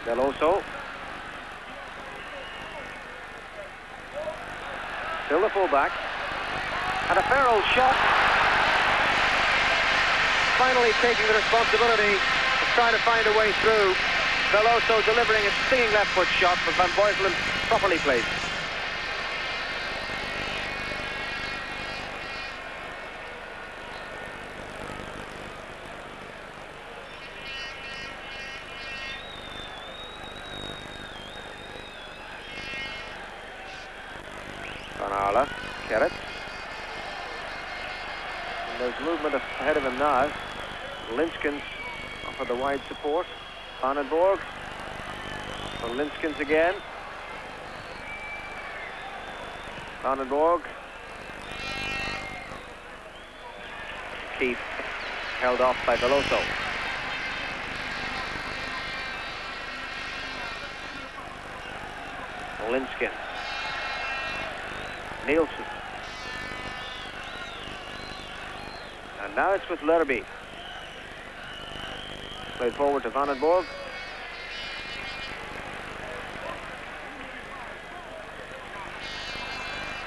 Veloso. Still the fullback. And a Farrell shot. Finally taking the responsibility of trying to find a way through. Veloso delivering a stinging left foot shot, but Van Breukelen properly placed. Gerrit. And there's movement ahead of him now. Linskens offered the wide support. Vandenborg. For Linskens again. Vandenborg. Keith held off by Veloso. Linskin. Nielsen. And now it's with Lerby. Played forward to Vandenborg.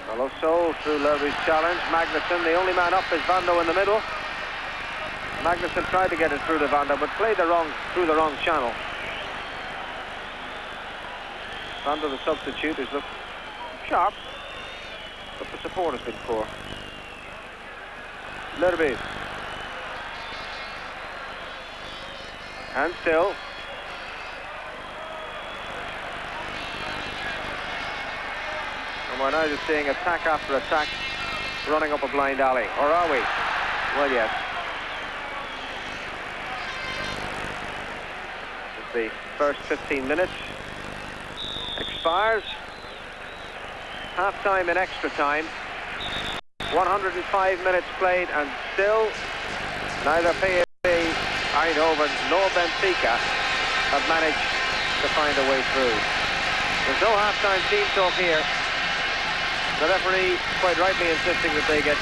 Veloso through Lerby's challenge. Magnusson, the only man up is Vando in the middle. Magnusson tried to get it through to Vando, but played through the wrong channel. Vando, the substitute, has looked sharp, but the support has been poor. Lerby. And still. And we're now just seeing attack after attack running up a blind alley. Or are we? Well, yes. As the first 15 minutes expires. Half-time and extra time. 105 minutes played, and still neither PSV, Eindhoven nor Benfica have managed to find a way through. There's no half-time team talk here. The referee quite rightly insisting that they get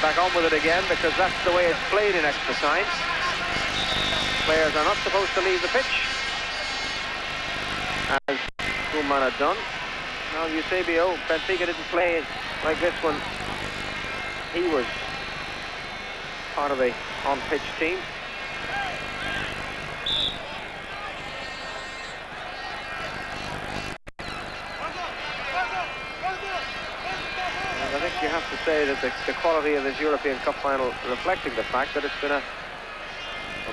back on with it again, because that's the way it's played in extra time. Players are not supposed to leave the pitch, as Koeman had done. Now Eusebio, Benfica didn't play like this when he was part of a on-pitch team. And I think you have to say that the quality of this European Cup final reflecting the fact that it's been a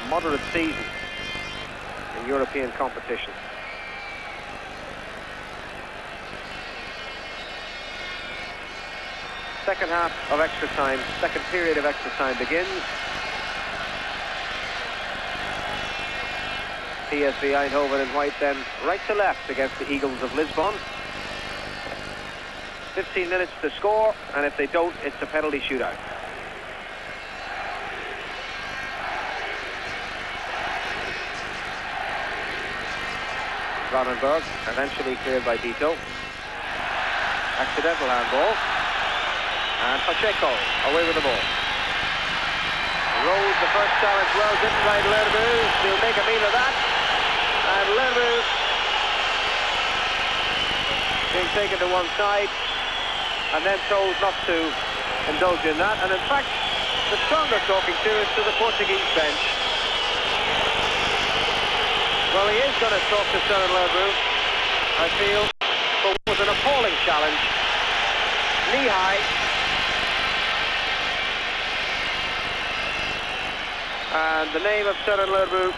moderate season in European competition. Second half of extra time, second period of extra time begins. PSV Eindhoven in white then right to left against the Eagles of Lisbon. 15 minutes to score, and if they don't, it's a penalty shootout. Vandenborg eventually cleared by Dito. Accidental handball. And Pacheco away with the ball. Rode the first challenge well, didn't by Lerby. He'll make a meal of that. And Lerby being taken to one side and then told not to indulge in that. And in fact, the stronger talking to is to the Portuguese bench. Well, he is going to talk to Søren Lerby, I feel, for what was an appalling challenge. Knee high. And the name of Søren Lerby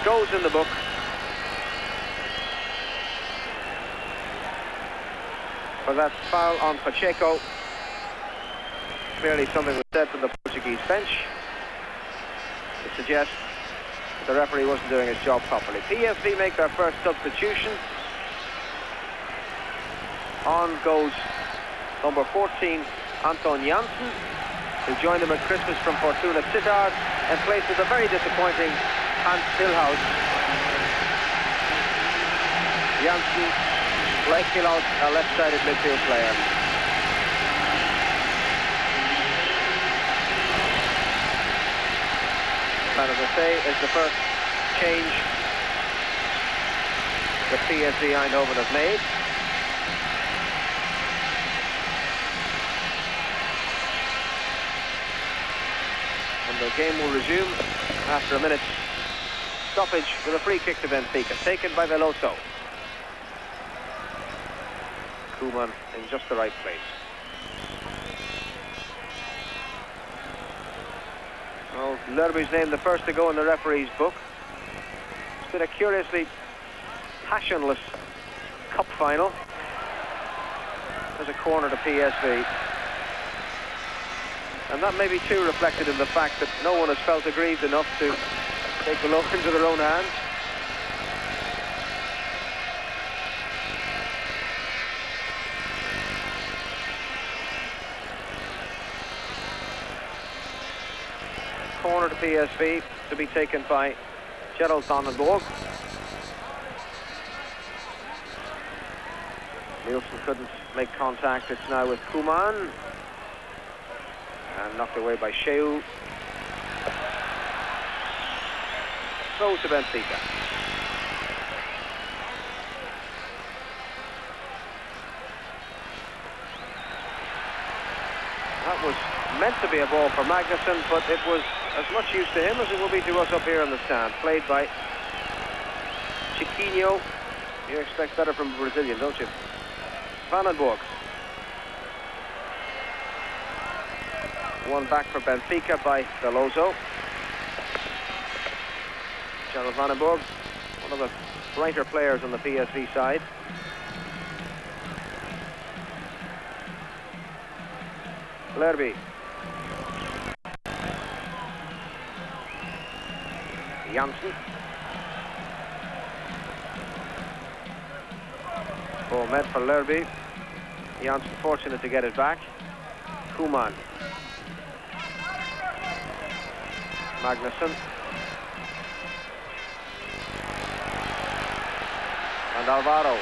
goes in the book. For that foul on Pacheco. Clearly something was said from the Portuguese bench to suggest that the referee wasn't doing his job properly. PSV make their first substitution. On goes number 14, Anton Janssen, who joined them at Christmas from Fortuna Sittard, and places a very disappointing Hans Tilhouse. Janssen, like Tilhouse, a left-sided midfield player. That, as I say, is the first change that PSV Eindhoven have made. And the game will resume after a minute's stoppage with a free kick to Benfica, taken by Veloso. Koeman in just the right place. Well, Lerby's named the first to go in the referee's book. It's been a curiously passionless cup final. There's a corner to PSV. And that may be too reflected in the fact that no one has felt aggrieved enough to take the law into their own hands. Corner to PSV to be taken by Gerald van den Borg. Nielsen couldn't make contact. It's now with Koeman. And knocked away by Sheu. Throw to Benfica. That was meant to be a ball for Magnusson, but it was as much use to him as it will be to us up here in the stand. Played by Chiquinho. You expect better from a Brazilian, don't you? Van den Borg. One back for Benfica by Veloso. Gerald van den Borg, one of the brighter players on the PSV side. Lerby. Janssen. Ball met for Lerby. Janssen fortunate to get it back. Koeman. Magnusson. And Alvaro.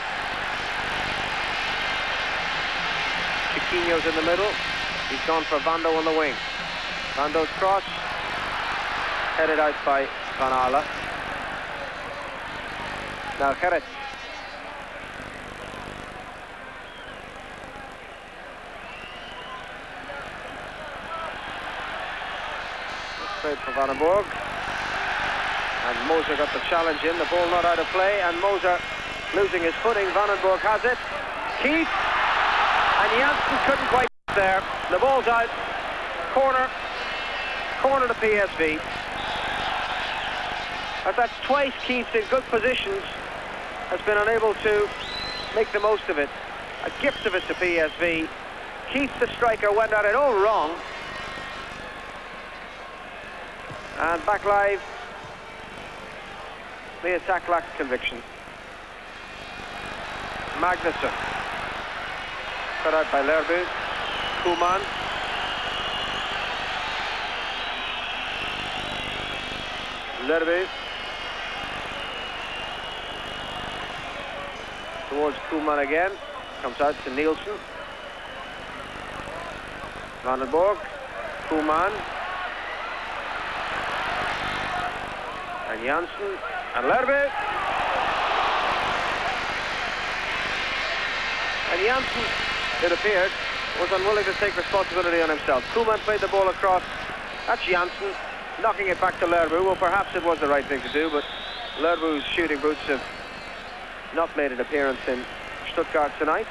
Chiquinho's in the middle. He's gone for Vando on the wing. Vando's cross. Headed out by Van Aale. Now Gerrit. Played for Van den Borg. And Moser got the challenge in. The ball not out of play. And Moser losing his footing. Van den Borg has it. Keith. And Janssen couldn't quite get there. The ball's out. Corner to PSV. That's twice Keith in good positions has been unable to make the most of it. A gift of it to PSV. Keith, the striker, went at it all wrong. And back live, the attack lacked conviction. Magnusson. Cut out by Lerby. Koeman. Lerby. Towards Koeman again. Comes out to Nielsen. Van den Borg. Koeman. And Janssen. And Lerby. And Janssen, it appeared, was unwilling to take responsibility on himself. Koeman played the ball across. That's Janssen, knocking it back to Lerby. Well, perhaps it was the right thing to do, but Lerby's shooting boots have not made an appearance in Stuttgart tonight.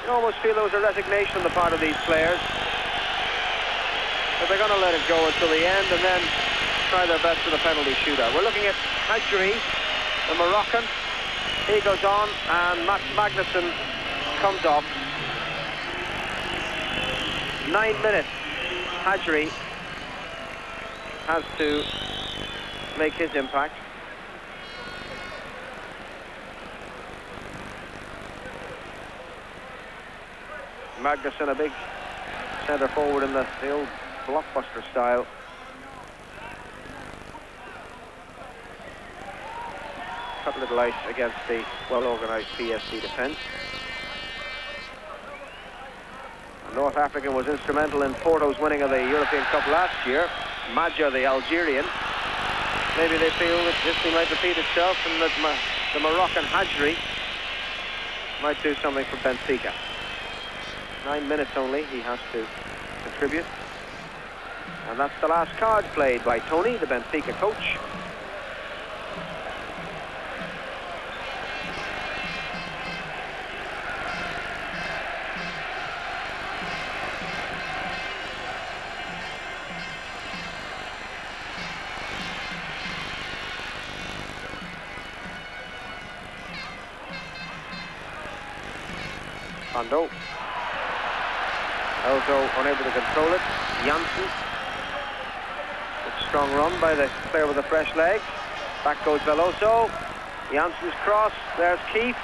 You almost feel there was a resignation on the part of these players. But they're going to let it go until the end and then try their best for the penalty shootout. We're looking at Hadri, the Moroccan. He goes on and Mats Magnusson comes off. 9 minutes. Hadri has to make his impact. Magnusson, a big centre forward in the old blockbuster style. Cut a little ice against the well-organised PSV defence. The North African was instrumental in Porto's winning of the European Cup last year. Madja, the Algerian. Maybe they feel that history might repeat itself and that the Moroccan Hadri might do something for Benfica. 9 minutes only, he has to contribute. And that's the last card played by Tony, the Benfica coach. Ando. Also unable to control it. Janssen. A strong run by the player with the fresh legs. Back goes Veloso. Janssen's cross. There's Keith.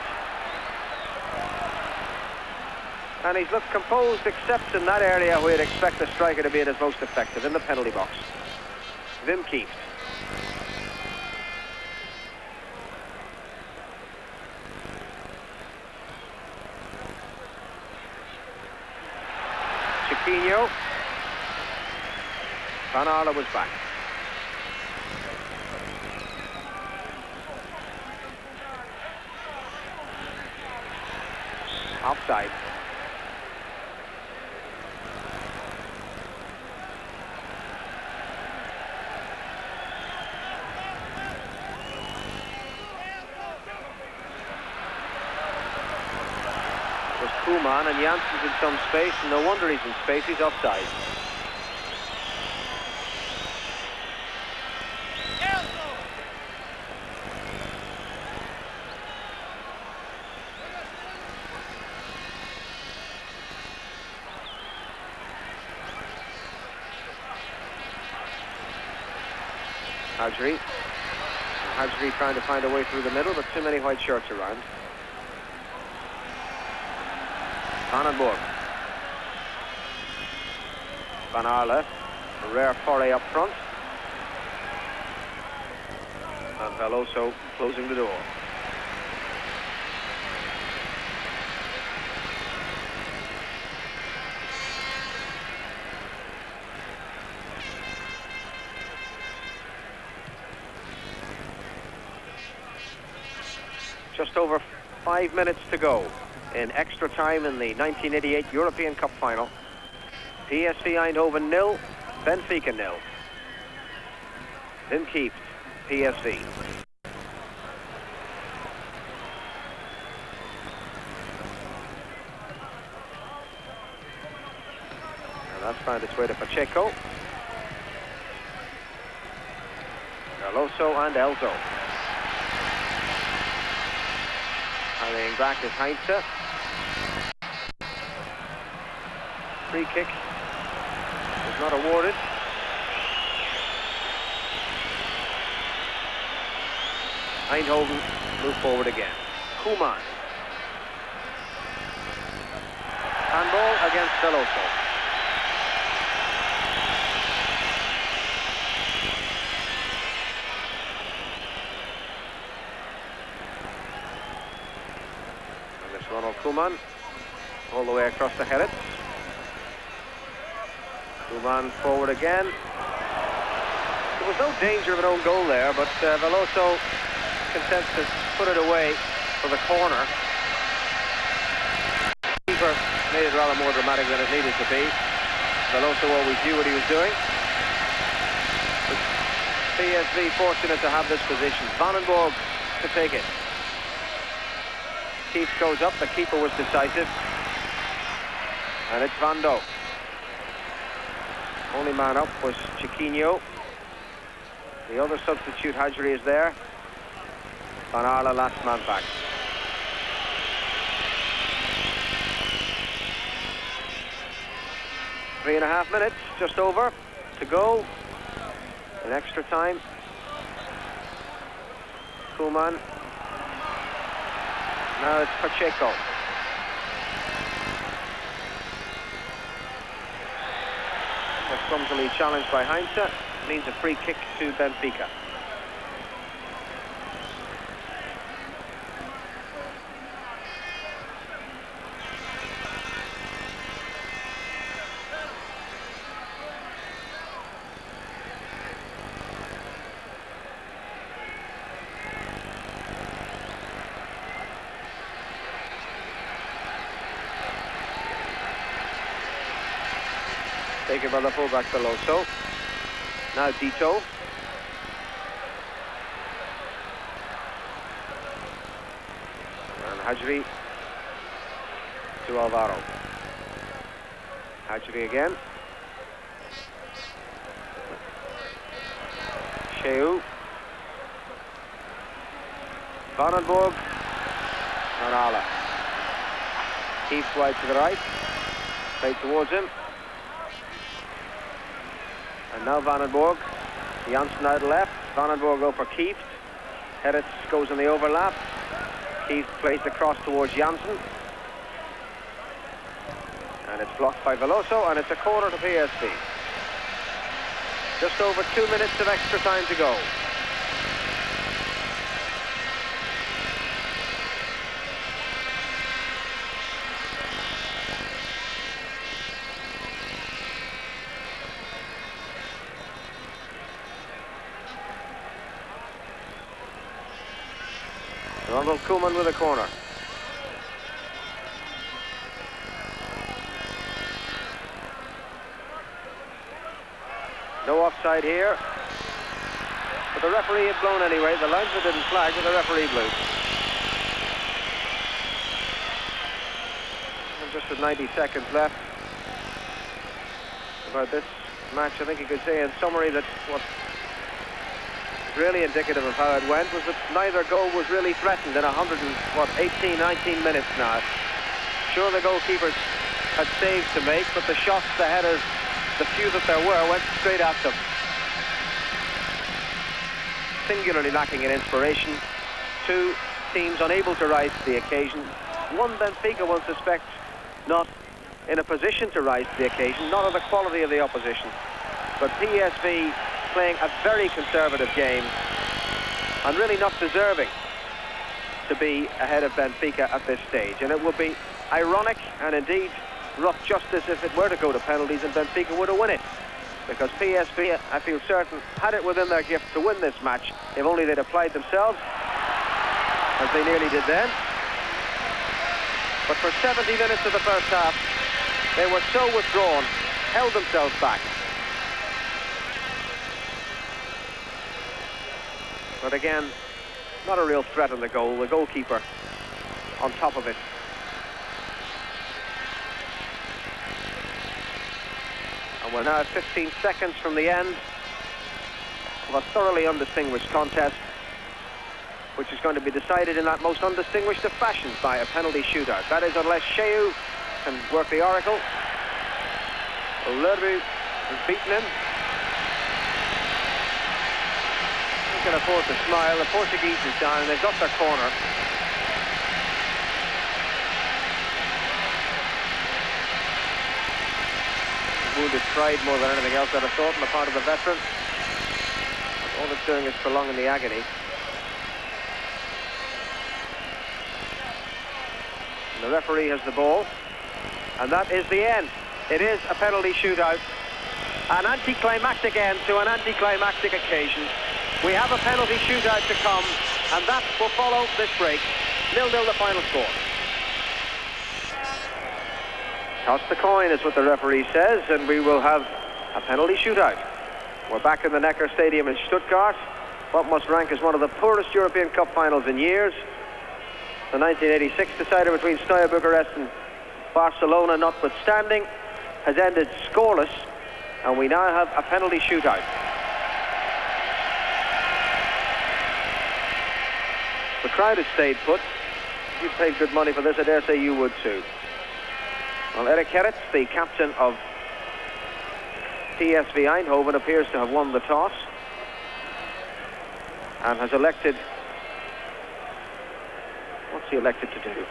And he's looked composed, except in that area where you'd expect the striker to be at his most effective, in the penalty box. Wim Kieft. Chiquinho. Van Arle was back. Offside. There's Koeman, and Jansen's in some space, and no wonder he's in space, he's offside. Hajri trying to find a way through the middle, but too many white shirts around. Vandenborg. Van Arle, a rare foray up front. And Veloso closing the door. Just over 5 minutes to go in extra time in the 1988 European Cup final. PSV Eindhoven 0, Benfica 0. Wim Kieft, PSV. And that's found its way to Pacheco. Veloso and Elzo. Hurrying back is Heinze. Free kick is not awarded. Eindhoven move forward again. Koeman. Handball against Veloso. Ronald Koeman, all the way across the Herretz. Koeman forward again. There was no danger of an own goal there, but Veloso content to put it away for the corner. Keeper made it rather more dramatic than it needed to be. Veloso always knew what he was doing. But PSV fortunate to have this position. Vandenborg to take it. Kieft goes up, the keeper was decisive. And it's Van Doo. Only man up was Chiquinho. The other substitute, Hajri, is there. Van Arle, last man back. Three and a half minutes, just over, to go. In extra time. Koeman. Now it's Pacheco. Was clumsily challenged by Heinze. Means a free kick to Benfica. Taken by the fullback Veloso. Now Dito. And Hajri to Alvaro. Hajri again. Sheu. Vandenborg. Van Arle. Keeps wide to the right. Played towards him. And now Vandenborg. Jansen out left. Vandenborg over Kieft. Herretz goes in the overlap. Kieft plays the cross towards Jansen. And it's blocked by Veloso, and it's a corner to PSV. Just over 2 minutes of extra time to go. Ronald Koeman with a corner. No offside here. But the referee had blown anyway. The linesman didn't flag, but the referee blew. And just with 90 seconds left. About this match, I think you could say in summary that what really indicative of how it went was that neither goal was really threatened in 18, 19 minutes now. Sure, the goalkeepers had saves to make, but the shots, the headers, the few that there were, went straight at them. Singularly lacking in inspiration. Two teams unable to rise to the occasion. One, Benfica, one suspects not in a position to rise to the occasion, not of the quality of the opposition. But PSV playing a very conservative game and really not deserving to be ahead of Benfica at this stage. And it would be ironic and indeed rough justice if it were to go to penalties and Benfica were to win it. Because PSV, I feel certain, had it within their gift to win this match if only they'd applied themselves, as they nearly did then. But for 70 minutes of the first half, they were so withdrawn, held themselves back. But again, not a real threat on the goal. The goalkeeper on top of it. And we're now at 15 seconds from the end of a thoroughly undistinguished contest, which is going to be decided in that most undistinguished of fashions by a penalty shootout. That is, unless Sheu can work the oracle. Lerbu has beaten him. He can afford to smile. The Portuguese is down and they've got their corner. Wounded pride more than anything else, I'd have thought, on the part of the veteran. All it's doing is prolonging the agony. And the referee has the ball. And that is the end. It is a penalty shootout. An anticlimactic end to an anticlimactic occasion. We have a penalty shootout to come, and that will follow this break. 0-0 the final score. Toss the coin is what the referee says, and we will have a penalty shootout. We're back in the Neckar Stadium in Stuttgart. What must rank as one of the poorest European Cup finals in years. The 1986 decider between Steaua Bucharest and Barcelona, notwithstanding, has ended scoreless, and we now have a penalty shootout. The crowd has stayed put. If you've paid good money for this, I dare say you would too. Well, Erik Gerrits, the captain of PSV Eindhoven, appears to have won the toss and has elected... What's he elected to do?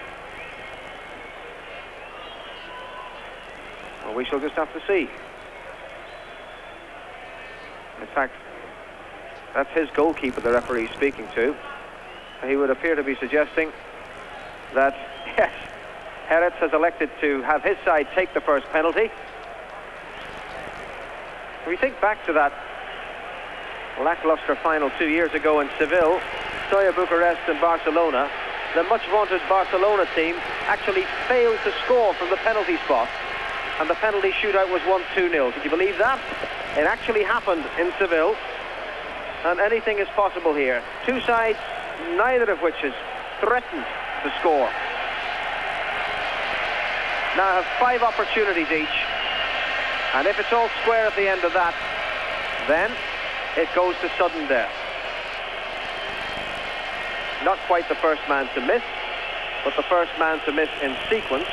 Well, we shall just have to see. In fact, that's his goalkeeper the referee is speaking to. He would appear to be suggesting that, yes, Gerrits has elected to have his side take the first penalty. If we think back to that lackluster final 2 years ago in Seville, Steaua Bucharest and Barcelona, the much vaunted Barcelona team actually failed to score from the penalty spot, and the penalty shootout was won 2-0. Could you believe that? It actually happened in Seville, and anything is possible here. Two sides, neither of which has threatened to score. Now have 5 opportunities each, and if it's all square at the end of that, then it goes to sudden death. Not quite the first man to miss, but the first man to miss in sequence,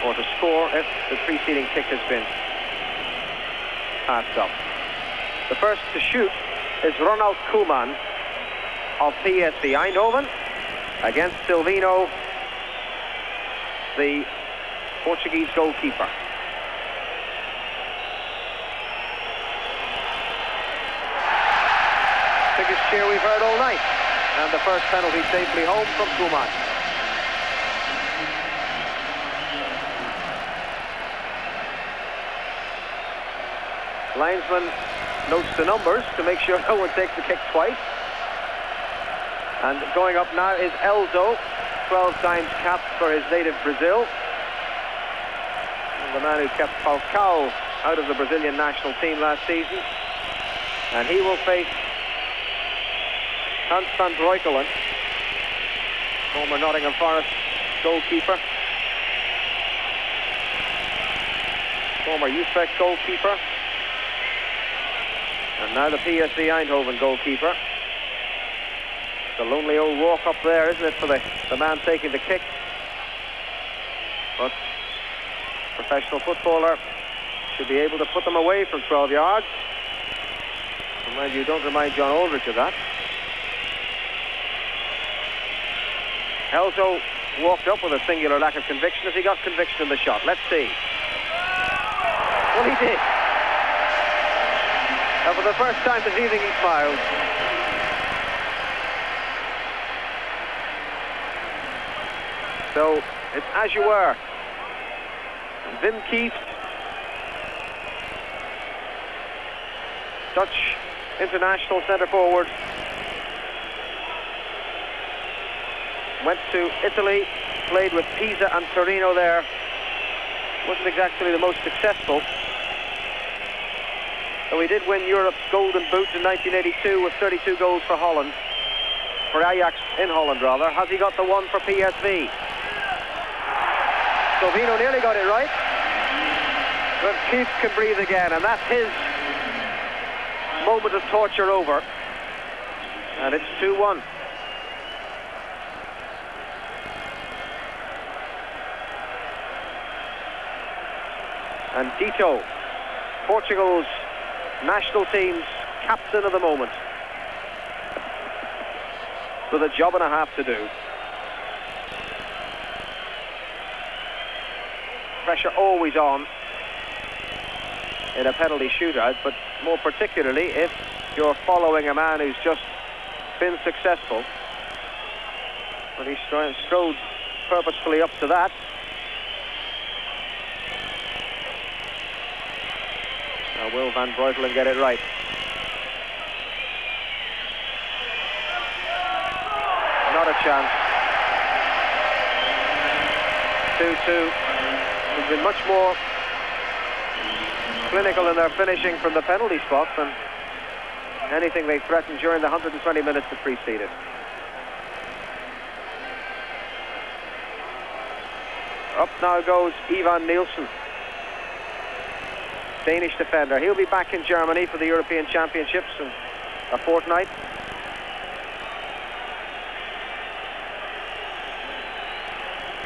or to score if the preceding kick has been passed up. The first to shoot is Ronald Koeman of PSV Eindhoven against Silvino the Portuguese goalkeeper. Biggest cheer we've heard all night. And the first penalty safely home from Koeman. Linesman notes the numbers to make sure no one takes the kick twice. And going up now is Elzo, 12 times capped for his native Brazil. And the man who kept Falcao out of the Brazilian national team last season. And he will face Hans van Breukelen, former Nottingham Forest goalkeeper, former Utrecht goalkeeper, and now the PSV Eindhoven goalkeeper. It's a lonely old walk up there, isn't it, for the man taking the kick? But professional footballer should be able to put them away from 12 yards. And mind you, don't remind John Aldridge of that. Elzo walked up with a singular lack of conviction. Has he got conviction in the shot? Let's see. Well, he did. And for the first time this evening, he smiled. So, it's as you were. Wim Kieft, Dutch international centre forward, went to Italy, played with Pisa and Torino there. Wasn't exactly the most successful. Though he did win Europe's Golden Boot in 1982 with 32 goals for Holland. For Ajax in Holland, rather. Has he got the one for PSV? Sovino nearly got it right. But Keith can breathe again, and that's his moment of torture over. And it's 2-1. And Dito, Portugal's national team's captain of the moment, with a job and a half to do. Pressure always on in a penalty shootout, but more particularly if you're following a man who's just been successful. But he strode purposefully up to that. Now will Van Breukelen get it right? Not a chance. 2-2. They've been much more clinical in their finishing from the penalty spot than anything they threatened during the 120 minutes that preceded. Up now goes Ivan Nielsen, Danish defender. He'll be back in Germany for the European Championships in a fortnight.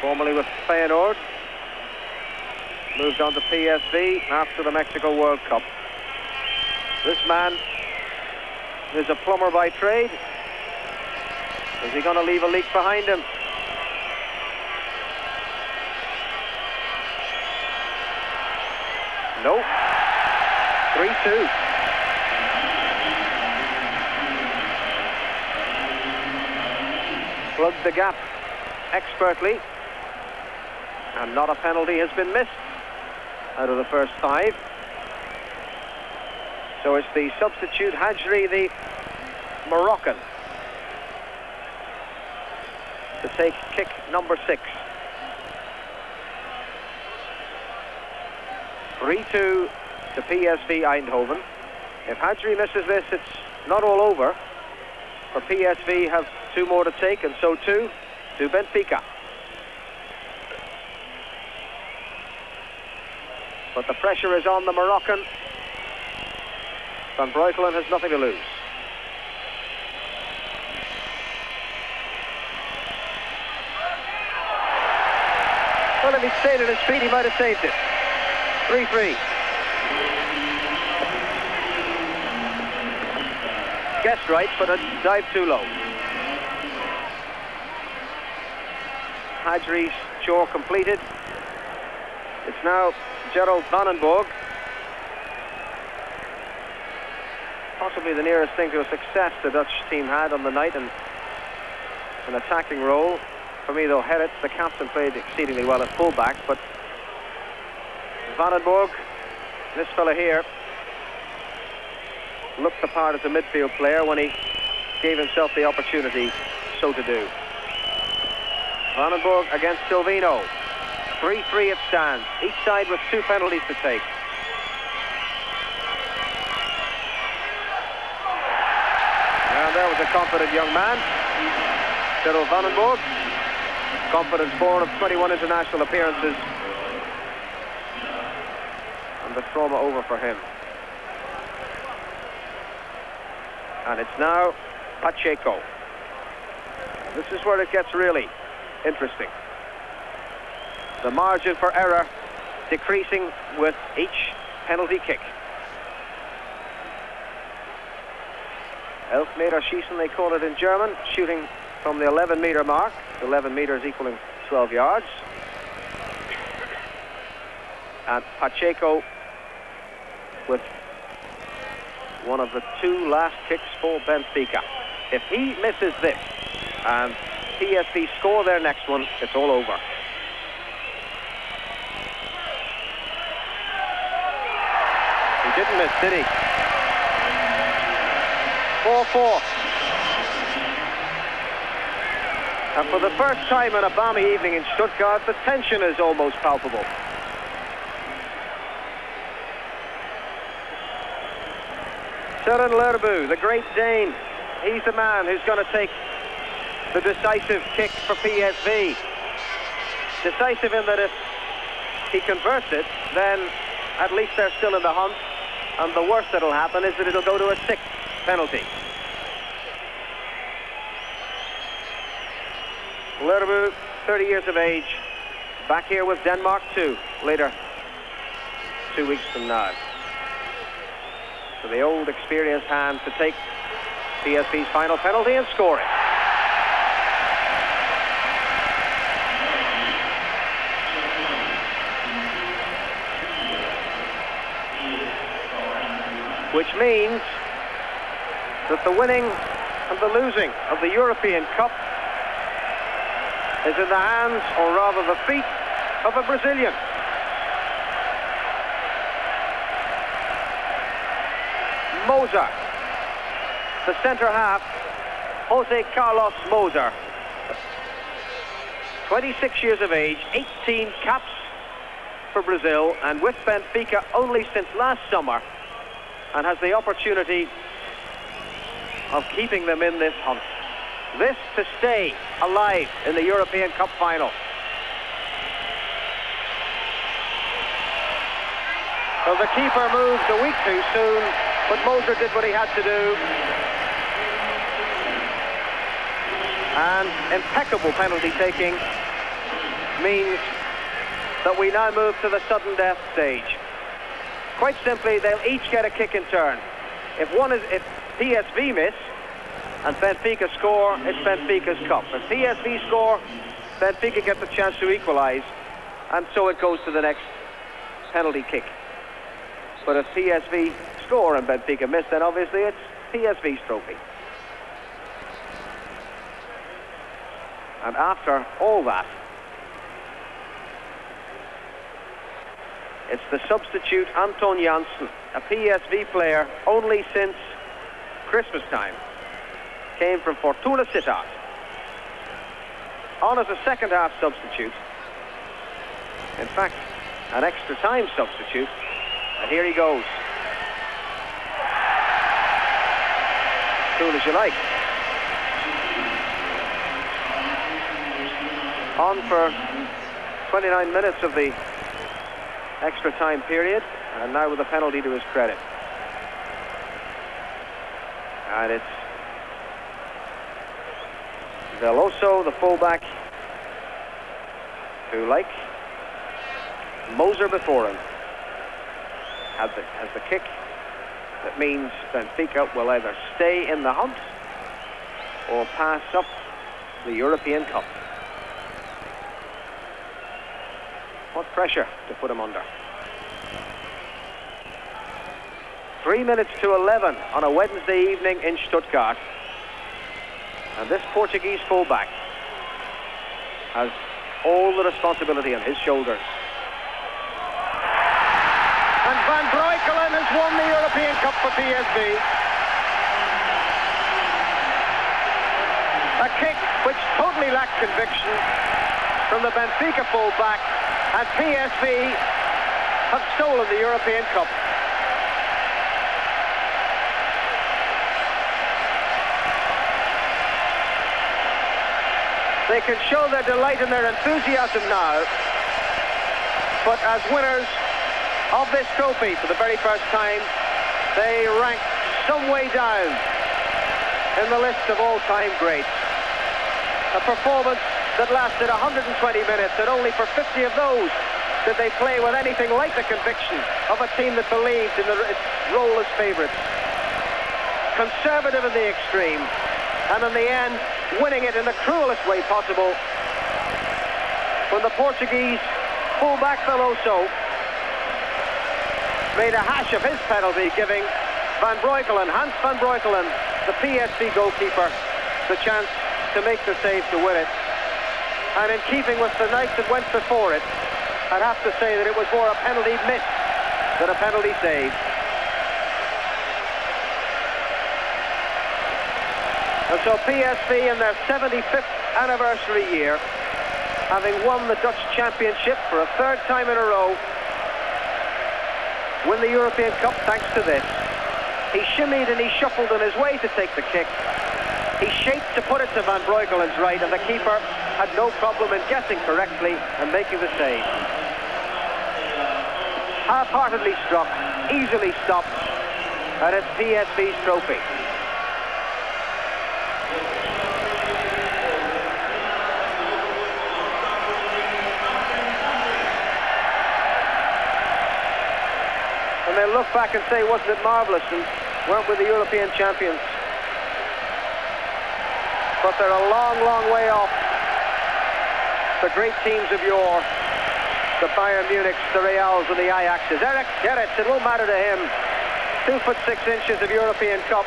Formerly with Feyenoord. Moved on to PSV after the Mexico World Cup. This man is a plumber by trade. Is he going to leave a leak behind him? No. 3-2. Plugged the gap expertly. And not a penalty has been missed out of the first 5. So it's the substitute Hajri, the Moroccan, to take kick number 6. 3-2 to PSV Eindhoven. If Hajri misses this, it's not all over. For PSV have 2 more to take, and so too to Benfica. But the pressure is on the Moroccan. Van Breukelen has nothing to lose. Well, if he'd stayed at his feet, he might have saved it. 3-3. Guessed right, but a dive too low. Hajri's chore completed. It's now Gerald Vandenborg. Possibly the nearest thing to a success the Dutch team had on the night in an attacking role. For me, though, Herrit, the captain, played exceedingly well at fullback, but Vandenborg, this fella here, looked the part as a midfield player when he gave himself the opportunity so to do. Vandenborg against Silvino. 3-3 it stands, each side with 2 penalties to take. And there was a confident young man, Gerald Vandenborg. Confidence born of 21 international appearances. And the trauma over for him. And it's now Pacheco. This is where it gets really interesting. The margin for error decreasing with each penalty kick. Elfmeter schießen, they call it in German, shooting from the 11-meter mark, 11 meters equaling 12 yards. And Pacheco with one of the 2 last kicks for Benfica. If he misses this and PSV score their next one, it's all over. He didn't miss, did he? 4-4. And for the first time on a balmy evening in Stuttgart, the tension is almost palpable. Søren Lerbu, the great Dane, he's the man who's going to take the decisive kick for PSV. Decisive in that if he converts it, then at least they're still in the hunt, and the worst that'll happen is that it'll go to a 6th penalty. Lerbu, 30 years of age, back here with Denmark too, later, 2 weeks from now. So the old experienced hand to take PSV's final penalty and score it. Which means that the winning and the losing of the European Cup is in the hands, or rather the feet, of a Brazilian. Moser, the centre half, Jose Carlos Moser, 26 years of age, 18 caps for Brazil, and with Benfica only since last summer, and has the opportunity of keeping them in this hunt. This to stay alive in the European Cup final. Well, the keeper moved a week too soon, but Moser did what he had to do. And impeccable penalty taking means that we now move to the sudden death stage. Quite simply, they'll each get a kick in turn. If PSV miss and Benfica score, it's Benfica's cup. If PSV score, Benfica gets a chance to equalise, and so it goes to the next penalty kick. But if PSV score and Benfica miss, then obviously it's PSV's trophy. And after all that, it's the substitute Anton Janssen, a PSV player only since Christmas time. Came from Fortuna Sittard. On as a second half substitute. In fact, an extra time substitute. And here he goes. Cool as you like. On for 29 minutes of the extra time period, and now with a penalty to his credit. And it's Veloso, the fullback, who, like Moser before him, has the kick. That means Benfica will either stay in the hunt or pass up the European Cup. What pressure to put him under. 3 minutes to 11 on a Wednesday evening in Stuttgart. And this Portuguese fullback has all the responsibility on his shoulders. And Van Breukelen has won the European Cup for PSV. A kick which totally lacked conviction from the Benfica fullback, and PSV have stolen the European Cup. They can show their delight and their enthusiasm now, but as winners of this trophy for the very first time, they rank some way down in the list of all-time greats. A performance that lasted 120 minutes, and only for 50 of those did they play with anything like the conviction of a team that believed in its role as favourites. Conservative in the extreme, and in the end, winning it in the cruelest way possible when the Portuguese fullback Veloso made a hash of his penalty, giving Hans Van Breukelen, the PSV goalkeeper, the chance to make the save to win it. And in keeping with the night that went before it, I'd have to say that it was more a penalty miss than a penalty save. And so PSV, in their 75th anniversary year, having won the Dutch Championship for a third time in a row, win the European Cup thanks to this. He shimmied and he shuffled on his way to take the kick. He shaped to put it to Van Breukelen's right, and the keeper had no problem in guessing correctly and making the save. Half-heartedly struck, easily stopped, and it's PSV's trophy. And they'll look back and say, wasn't it marvellous, and weren't we the European champions? But they're a long, long way off the great teams of yore, the Bayern Munichs, the Reals and the Ajaxes. Eric Gerrits, it won't matter to him. 2 foot 6 inches of European Cup.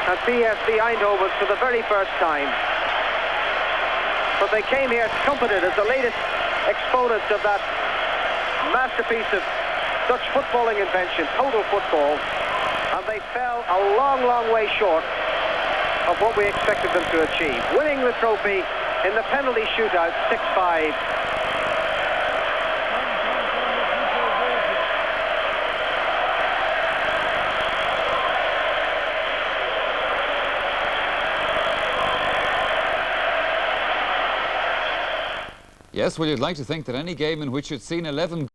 And PSV Eindhoven for the very first time. But they came here trumpeted as the latest exponents of that masterpiece of Dutch footballing invention, total football. And they fell a long, long way short of what we expected them to achieve. Winning the trophy in the penalty shootout, 6-5. Yes, well, you'd like to think that any game in which you'd seen 11